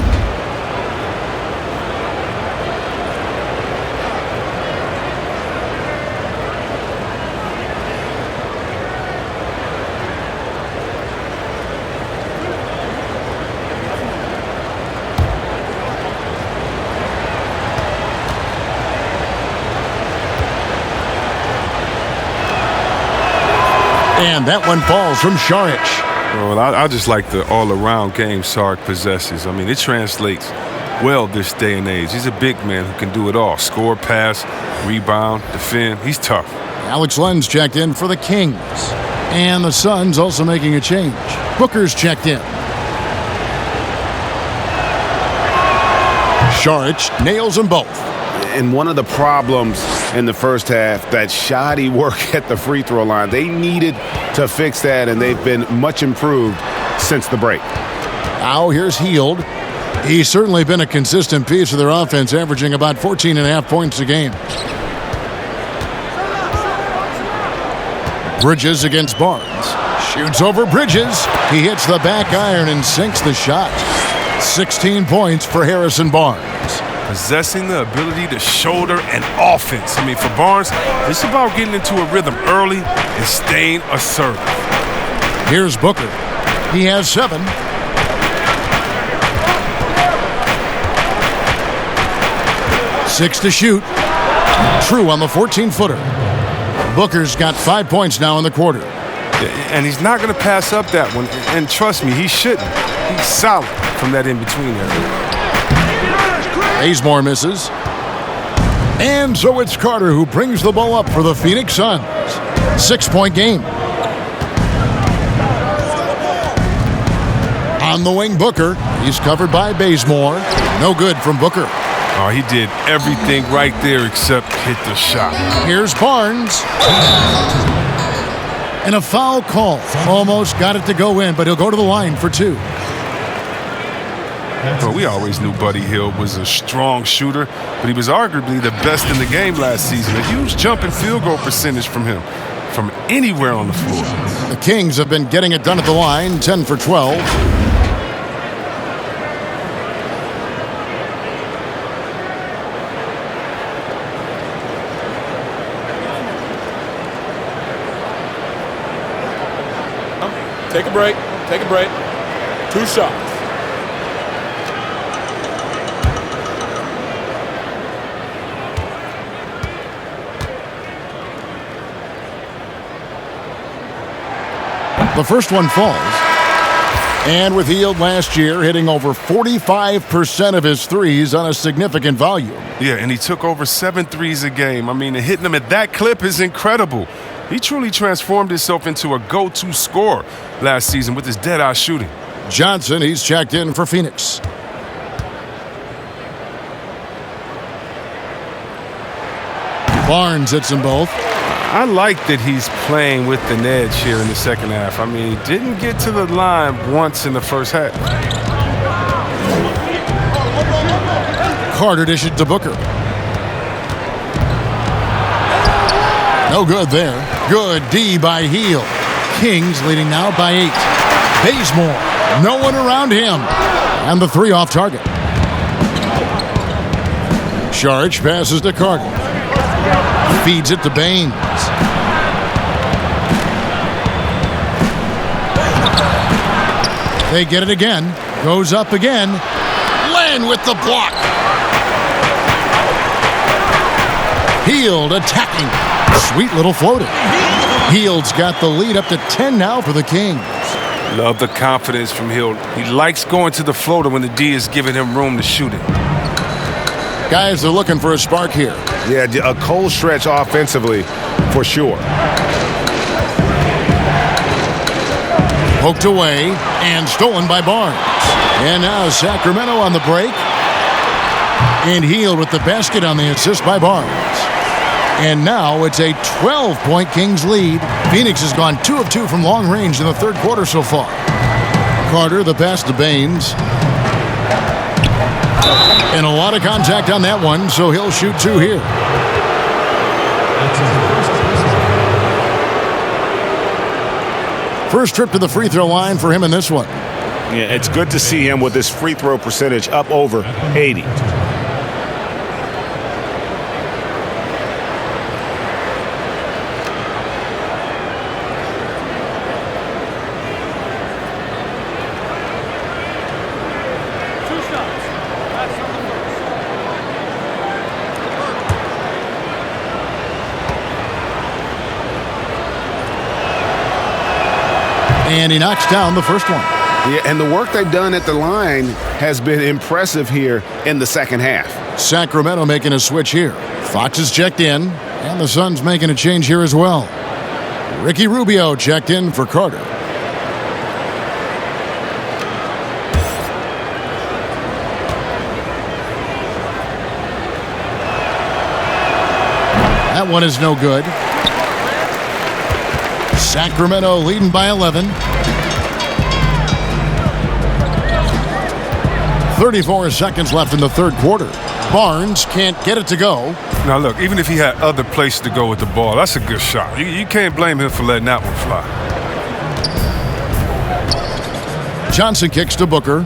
And that one falls from Saric. Well, I just like the all-around game Sark possesses. I mean, it translates well this day and age. He's a big man who can do it all. Score, pass, rebound, defend. He's tough. Alex Len's checked in for the Kings. And the Suns also making a change. Booker's checked in. Saric nails them both. And one of the problems in the first half, that shoddy work at the free throw line. They needed to fix that, and they've been much improved since the break. Now here's Hield. He's certainly been a consistent piece of their offense, averaging about 14.5 points a game. Bridges against Barnes. Shoots over Bridges. He hits the back iron and sinks the shot. 16 points for Harrison Barnes. Possessing the ability to shoulder an offense. I mean, for Barnes, it's about getting into a rhythm early and staying assertive. Here's Booker. He has 7. Six to shoot. True on the 14-footer. Booker's got 5 points now in the quarter. And he's not going to pass up that one. And trust me, he shouldn't. He's solid from that in-between area. Bazemore misses. And so it's Carter who brings the ball up for the Phoenix Suns. 6-point game. On the wing, Booker. He's covered by Bazemore. No good from Booker. Oh, he did everything right there except hit the shot. Here's Barnes. And a foul call. Almost got it to go in, but he'll go to the line for 2. Well, we always knew Buddy Hield was a strong shooter, but he was arguably the best in the game last season. A huge jump in field goal percentage from him, from anywhere on the floor. The Kings have been getting it done at the line, 10 for 12. Take a break. Take a break. 2 shots. The first one falls. And with Hield last year hitting over 45% of his threes on a significant volume. Yeah, and he took over 7 threes a game. I mean, hitting them at that clip is incredible. He truly transformed himself into a go-to scorer last season with his dead-eye shooting. Johnson, he's checked in for Phoenix. Barnes hits them both. I like that he's playing with an edge here in the second half. I mean, he didn't get to the line once in the first half. Carter dishes to Booker. No good there. Good D by Hield. Kings leading now by 8. Bazemore. No one around him. And the 3 off target. Saric passes to Carter. Feeds it to Baines. They get it again. Goes up again. Len with the block. Hield attacking. Sweet little floater. Hield's got the lead up to 10 now for the Kings. Love the confidence from Hield. He likes going to the floater when the D is giving him room to shoot it. Guys are looking for a spark here. Yeah, a cold stretch offensively for sure. Poked away and stolen by Barnes. And now Sacramento on the break. And Hield with the basket on the assist by Barnes. And now it's a 12-point Kings lead. Phoenix has gone 2 of 2 from long range in the third quarter so far. Carter, the pass to Baines. And a lot of contact on that one, so he'll shoot 2 here. First trip to the free throw line for him in this one. Yeah, it's good to see him with his free throw percentage up over 80. And he knocks down the first one. Yeah, and the work they've done at the line has been impressive here in the second half. Sacramento making a switch here. Fox is checked in, and the Suns making a change here as well. Ricky Rubio checked in for Carter. That one is no good. Sacramento leading by 11. 34 seconds left in the third quarter. Barnes can't get it to go. Now look, even if he had other places to go with the ball, that's a good shot. You can't blame him for letting that one fly. Johnson kicks to Booker.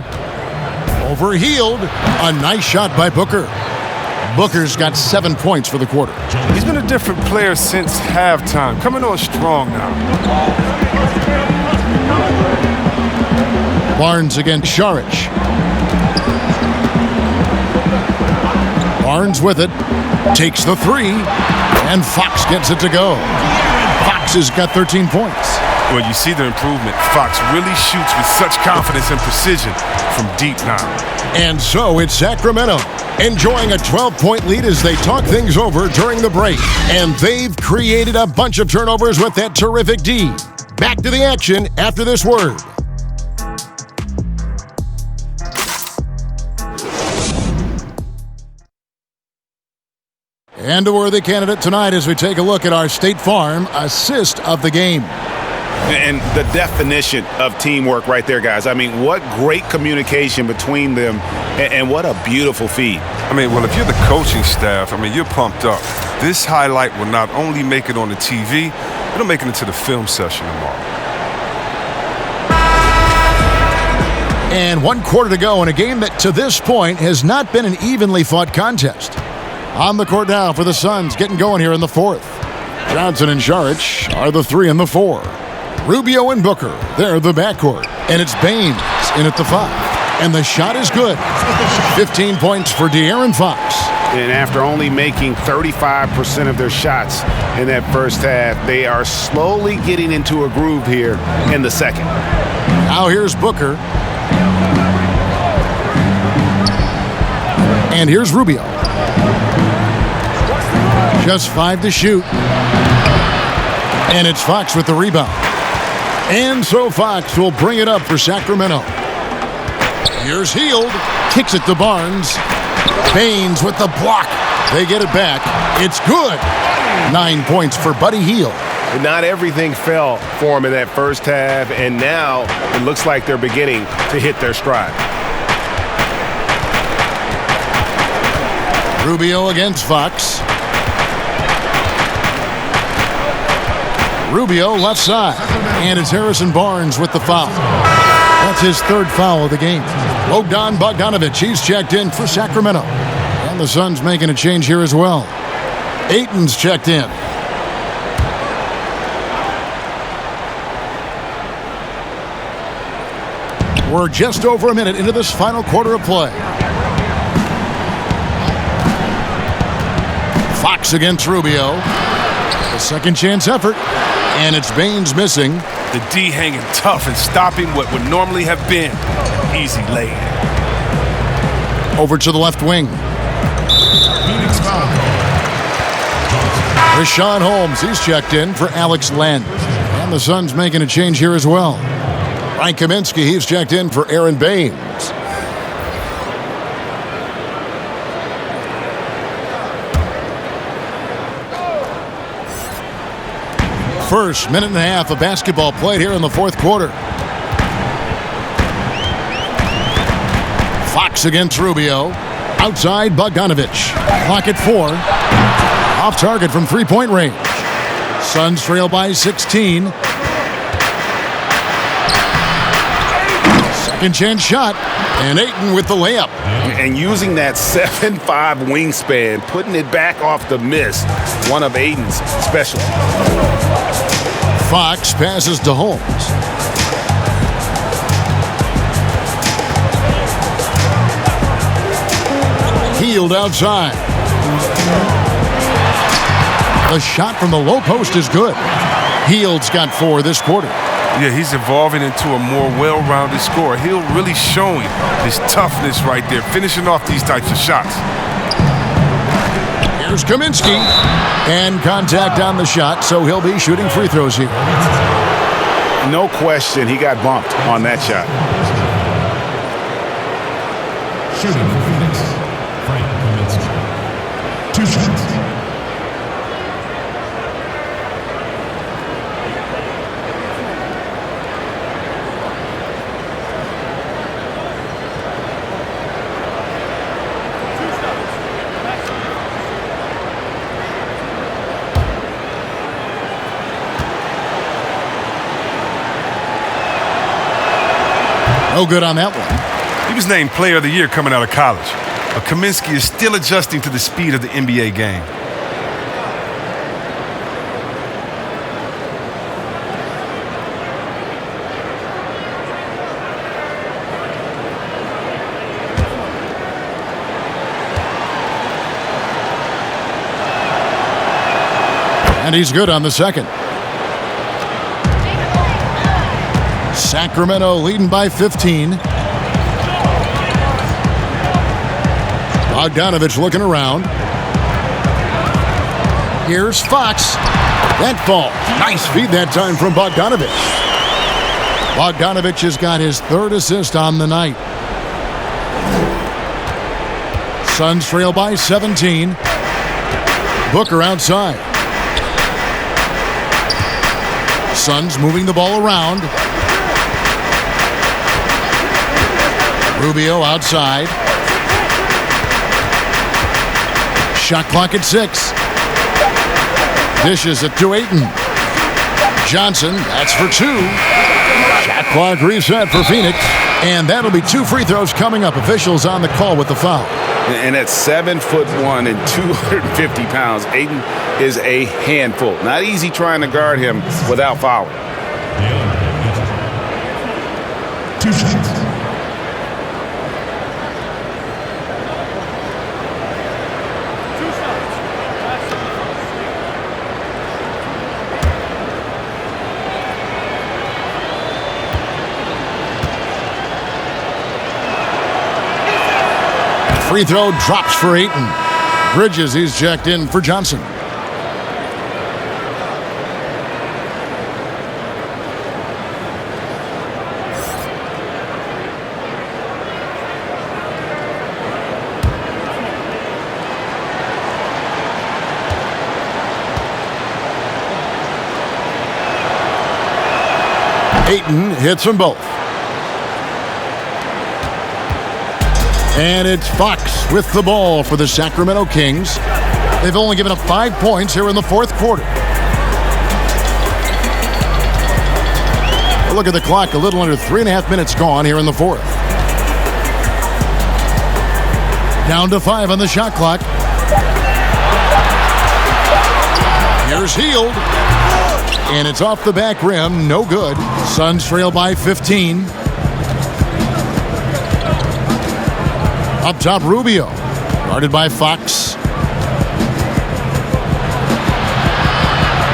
Overhealed. A nice shot by Booker. Booker's got 7 points for the quarter. He's been a different player since halftime. Coming on strong now. Barnes against Saric. Barnes with it. Takes the three. And Fox gets it to go. Fox has got 13 points. Well, you see the improvement. Fox really shoots with such confidence and precision from deep now. And so it's Sacramento enjoying a 12-point lead as they talk things over during the break. And they've created a bunch of turnovers with that terrific D. Back to the action after this word. And a worthy candidate tonight as we take a look at our State Farm assist of the game. And the definition of teamwork right there, guys. I mean, what great communication between them, and what a beautiful feed. I mean, well, if you're the coaching staff, I mean, you're pumped up. This highlight will not only make it on the TV, it'll make it into the film session tomorrow. And 1 quarter to go in a game that to this point has not been an evenly fought contest. On the court now for the Suns, getting going here in the fourth. Johnson and Saric are the 3 and the 4. Rubio and Booker, they're the backcourt. And it's Baines in at the 5. And the shot is good. 15 points for De'Aaron Fox. And after only making 35% of their shots in that first half, they are slowly getting into a groove here in the second. Now here's Booker. And here's Rubio. Just 5 to shoot. And it's Fox with the rebound. And so Fox will bring it up for Sacramento. Here's Hield. Kicks it to Barnes. Baines with the block. They get it back. It's good. 9 points for Buddy Hield. Not everything fell for him in that first half, and now it looks like they're beginning to hit their stride. Rubio against Fox. Rubio left side. And it's Harrison Barnes with the foul. That's his 3rd foul of the game. Bogdan Bogdanovic, he's checked in for Sacramento. And the Suns making a change here as well. Ayton's checked in. We're just over a minute into this final quarter of play. Fox against Rubio. A second chance effort. And it's Baines missing. The D hanging tough and stopping what would normally have been easy lay. Over to the left wing. Rashawn Holmes, he's checked in for Alex Len. And the Suns making a change here as well. Ryan Kaminsky, he's checked in for Aaron Baines. First minute and a half of basketball played here in the fourth quarter. Fox against Rubio. Outside Bogdanovic. Clock at 4. Off target from three-point range. Suns trail by 16. Second chance shot. And Ayton with the layup. And using that 7'5 wingspan, putting it back off the miss. One of Ayton's specialties. Fox passes to Holmes. Hield outside. The shot from the low post is good. Hield's got 4 this quarter. Yeah, he's evolving into a more well-rounded scorer. He'll really showing his toughness right there, finishing off these types of shots. Here's Kaminsky, and contact on the shot, so he'll be shooting free throws here. No question, he got bumped on that shot. Shooting for Phoenix, Frank Kaminsky. 2 shots. No good on that one. He was named Player of the Year coming out of college. But Kaminsky is still adjusting to the speed of the NBA game. And he's good on the second. Sacramento leading by 15. Bogdanovich looking around. Here's Fox. That fall. Nice feed that time from Bogdanovich. Bogdanovich has got his 3rd assist on the night. Suns trail by 17. Booker outside. Suns moving the ball around. Rubio outside. Shot clock at 6. Dishes it to Ayton. Johnson, that's for 2. Shot clock reset for Phoenix. And that'll be 2 free throws coming up. Officials on the call with the foul. And at 7'1" and 250 pounds, Ayton is a handful. Not easy trying to guard him without fouling. 2 shots. Free throw drops for Ayton. Bridges, he's checked in for Johnson. Ayton hits them both. And it's Fox with the ball for the Sacramento Kings. They've only given up 5 points here in the 4th quarter. Look at the clock, a little under 3.5 minutes gone here in the 4th. Down to 5 on the shot clock. Here's Hield. And it's off the back rim, no good. Suns trail by 15. Up top, Rubio, guarded by Fox.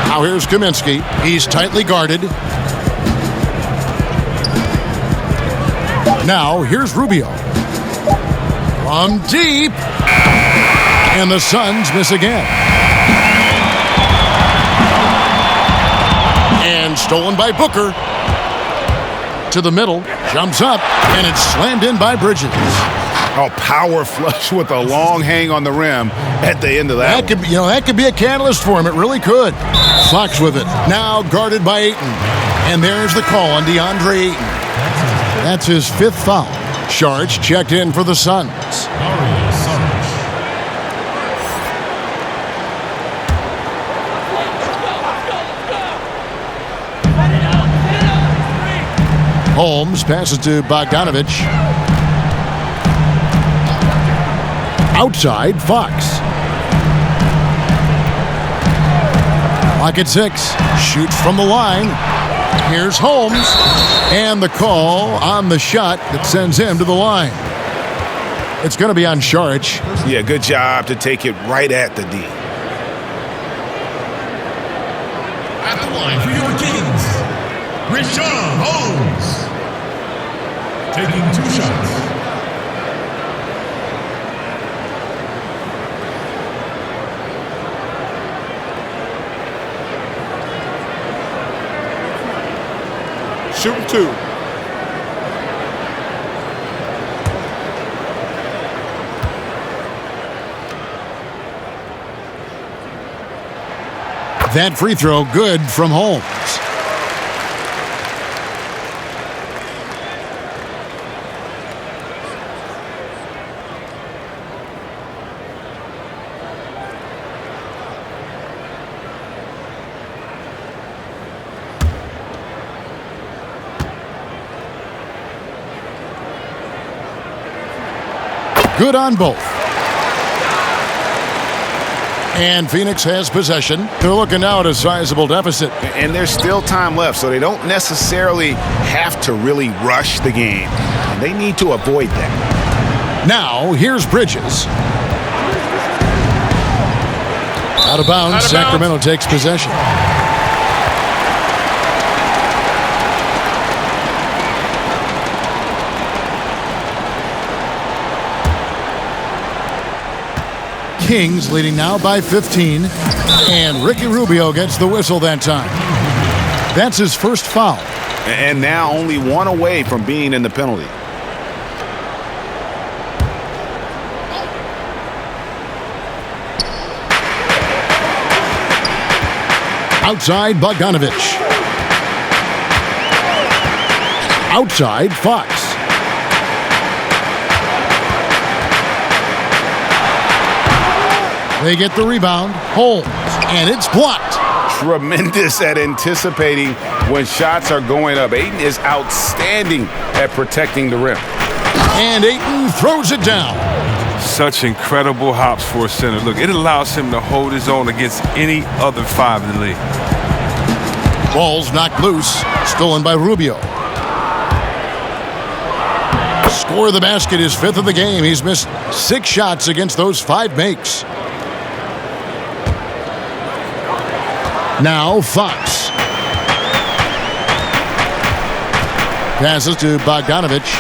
Now here's Kaminsky. He's tightly guarded. Now here's Rubio. From deep. And the Suns miss again. And stolen by Booker. To the middle, jumps up, and it's slammed in by Bridges. Oh, power flush with a long hang on the rim at the end of that. That could be a catalyst for him. It really could. Fox with it. Now guarded by Ayton. And there's the call on DeAndre Ayton. That's his 5th foul. Sharch checked in for the Suns. Holmes passes to Bogdanovich. Outside, Fox. Clock at 6. Shoots from the line. Here's Holmes. And the call on the shot that sends him to the line. It's going to be on Sharch. Yeah, good job to take it right at the D. At the line for your Kings, Rashawn Holmes. Taking 2 shots. Shooting 2. That free throw good from Holmes. Good on both. And Phoenix has possession. They're looking now at a sizable deficit. And there's still time left, so they don't necessarily have to really rush the game. And they need to avoid that. Now, here's Bridges. Out of bounds, Sacramento takes possession. Kings leading now by 15, and Ricky Rubio gets the whistle that time. That's his first foul. And now only 1 away from being in the penalty. Outside, Bogdanovich. Outside, Fox. They get the rebound. Holmes, and it's blocked. Tremendous at anticipating when shots are going up. Ayton is outstanding at protecting the rim. And Ayton throws it down. Such incredible hops for a center. Look, it allows him to hold his own against any other 5 in the league. Ball's knocked loose. Stolen by Rubio. Score of the basket is 5th of the game. He's missed 6 shots against those 5 makes. Now Fox. Passes to Bogdanovich.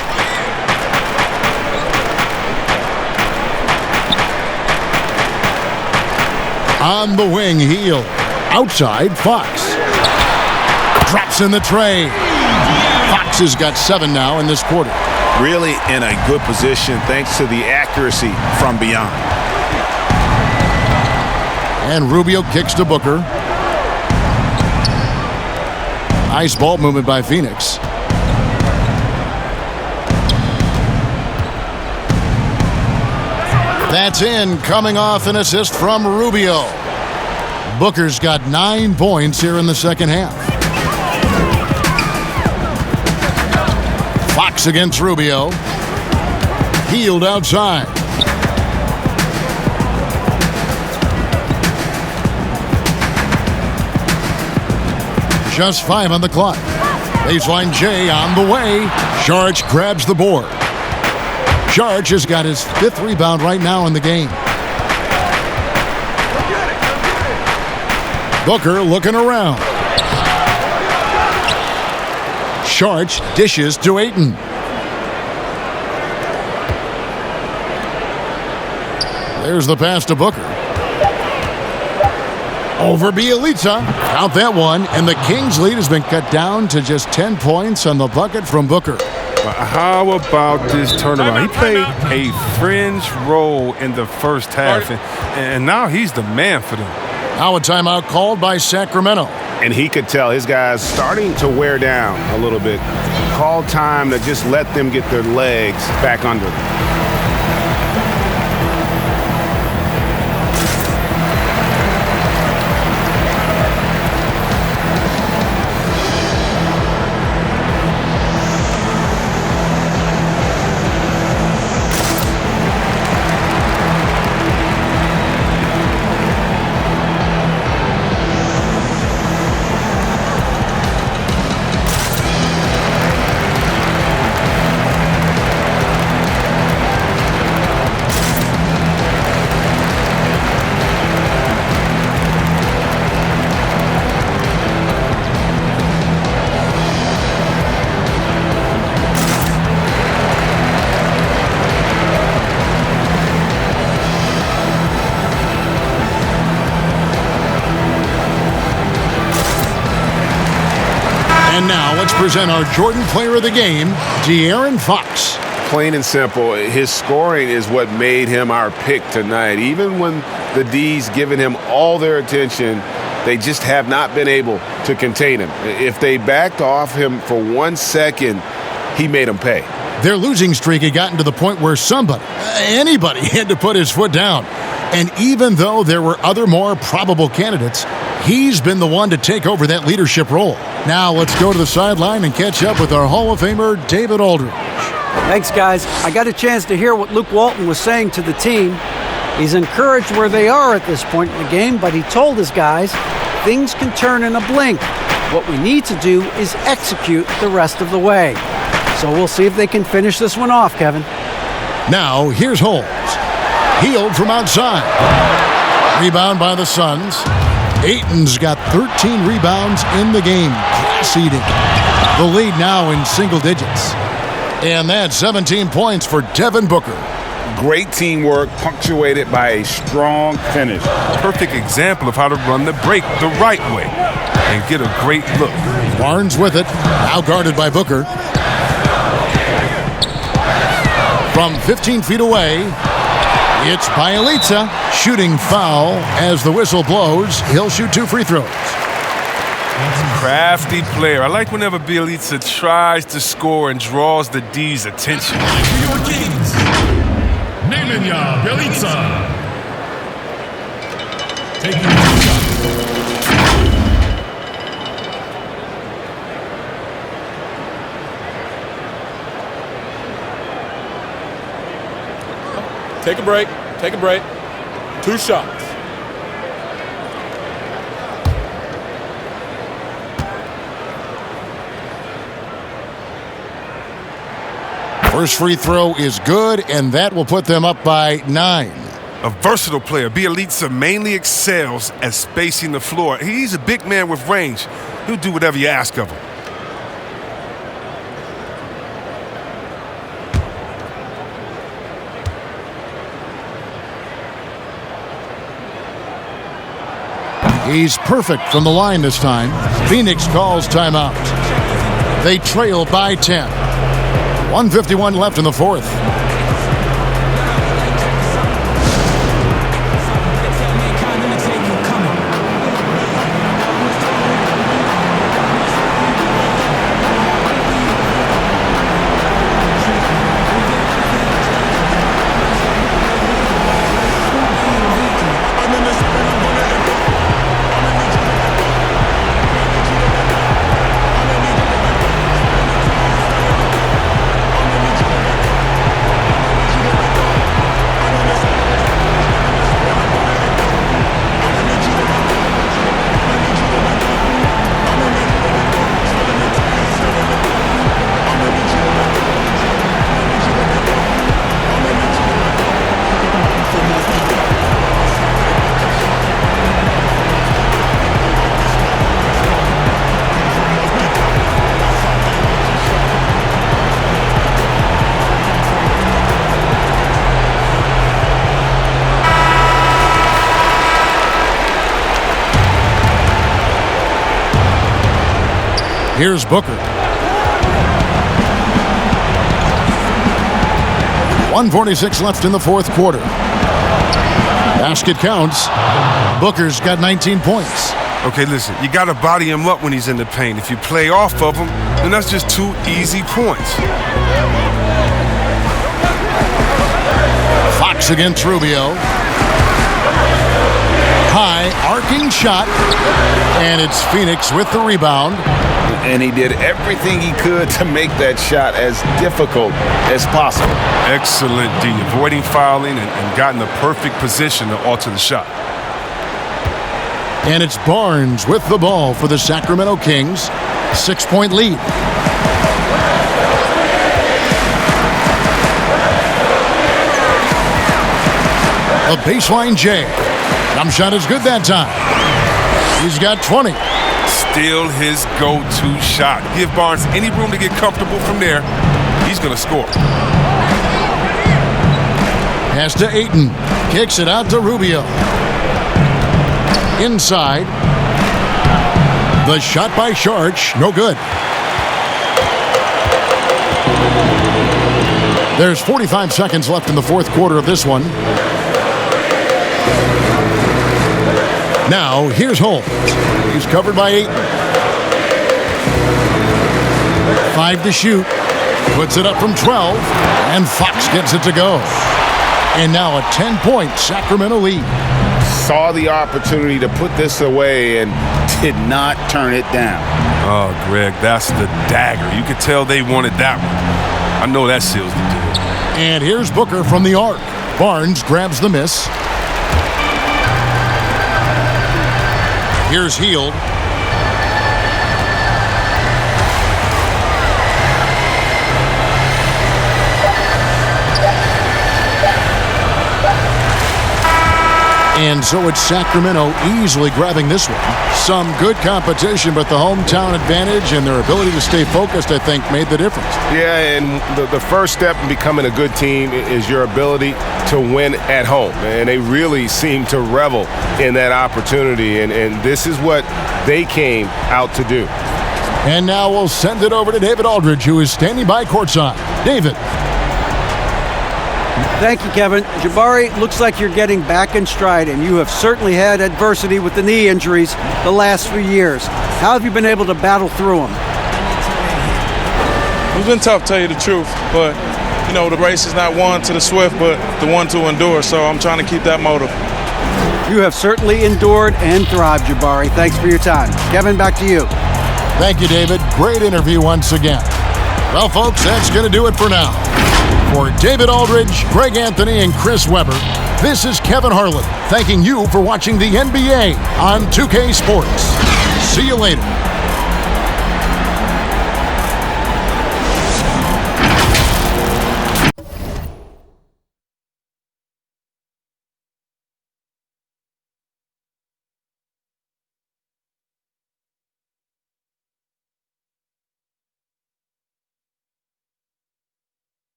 On the wing, Heel. Outside, Fox. Drops in the tray. Fox has got 7 now in this quarter. Really in a good position thanks to the accuracy from beyond. And Rubio kicks to Booker. Nice ball movement by Phoenix. That's in, coming off an assist from Rubio. Booker's got 9 points here in the second half. Fox against Rubio. Healed outside. Just 5 on the clock. Baseline J on the way. Saric grabs the board. Saric has got his 5th rebound right now in the game. Booker looking around. Saric dishes to Ayton. There's the pass to Booker. Over Bielitsa. Count that one. And the Kings' lead has been cut down to just 10 points on the bucket from Booker. How about this turnaround? He played a fringe role in the first half, and now he's the man for them. Now a timeout called by Sacramento. And he could tell his guys starting to wear down a little bit. Called time to just let them get their legs back under them. And now let's present our Jordan Player of the Game, De'Aaron Fox. Plain and simple, his scoring is what made him our pick tonight. Even when the D's given him all their attention, they just have not been able to contain him. If they backed off him for 1 second, he made them pay. Their losing streak had gotten to the point where anybody had to put his foot down. And even though there were other more probable candidates, he's been the one to take over that leadership role. Now let's go to the sideline and catch up with our Hall of Famer, David Aldridge. Thanks, guys. I got a chance to hear what Luke Walton was saying to the team. He's encouraged where they are at this point in the game, but he told his guys things can turn in a blink. What we need to do is execute the rest of the way. So we'll see if they can finish this one off, Kevin. Now, here's Holmes. Healed from outside. Rebound by the Suns. Ayton's got 13 rebounds in the game. Class eating. The lead now in single digits. And that's 17 points for Devin Booker. Great teamwork punctuated by a strong finish. Perfect example of how to run the break the right way and get a great look. Barnes with it, now guarded by Booker. From 15 feet away, it's Bielitsa. Shooting foul as the whistle blows. He'll shoot 2 free throws. Crafty player. I like whenever Bielitsa tries to score and draws the D's attention. Nemanja Bjelica. Taking 2 shots. Take a break. Take a break. 2 shots. First free throw is good, and that will put them up by 9. A versatile player, Bielitsa mainly excels at spacing the floor. He's a big man with range. He'll do whatever you ask of him. He's perfect from the line this time. Phoenix calls timeout. They trail by 10. 1:51 left in the fourth. Here's Booker. 1:46 left in the fourth quarter. Basket counts. Booker's got 19 points. Okay, listen, you got to body him up when he's in the paint. If you play off of him, then that's just 2 easy points. Fox against Rubio. High arcing shot, and it's Phoenix with the rebound. And he did everything he could to make that shot as difficult as possible. Excellent D, avoiding fouling and gotten the perfect position to alter the shot. And it's Barnes with the ball for the Sacramento Kings. 6-point lead. A baseline J. Jump shot is good that time. He's got 20. Still his go-to shot. Give Barnes any room to get comfortable from there. He's going to score. Pass to Ayton. Kicks it out to Rubio. Inside. The shot by Sharch, no good. There's 45 seconds left in the fourth quarter of this one. Now, here's Holmes. He's covered by Ayton. 5 to shoot. Puts it up from 12. And Fox gets it to go. And now a 10-point Sacramento lead. Saw the opportunity to put this away and did not turn it down. Oh, Greg, that's the dagger. You could tell they wanted that one. I know that seals the deal. And here's Booker from the arc. Barnes grabs the miss. Here's Hield. And so it's Sacramento easily grabbing this one. Some good competition, but the hometown advantage and their ability to stay focused, I think, made the difference. Yeah, and the first step in becoming a good team is your ability to win at home. And they really seem to revel in that opportunity, and this is what they came out to do. And now we'll send it over to David Aldridge, who is standing by courtside. David. Thank you, Kevin. Jabari, looks like you're getting back in stride, and you have certainly had adversity with the knee injuries the last few years. How have you been able to battle through them? It's been tough, to tell you the truth, but, you know, the race is not won to the swift, but the one to endure, so I'm trying to keep that motive. You have certainly endured and thrived, Jabari. Thanks for your time. Kevin, back to you. Thank you, David. Great interview once again. Well, folks, that's going to do it for now. For David Aldridge, Greg Anthony, and Chris Webber, this is Kevin Harlan thanking you for watching the NBA on 2K Sports. See you later.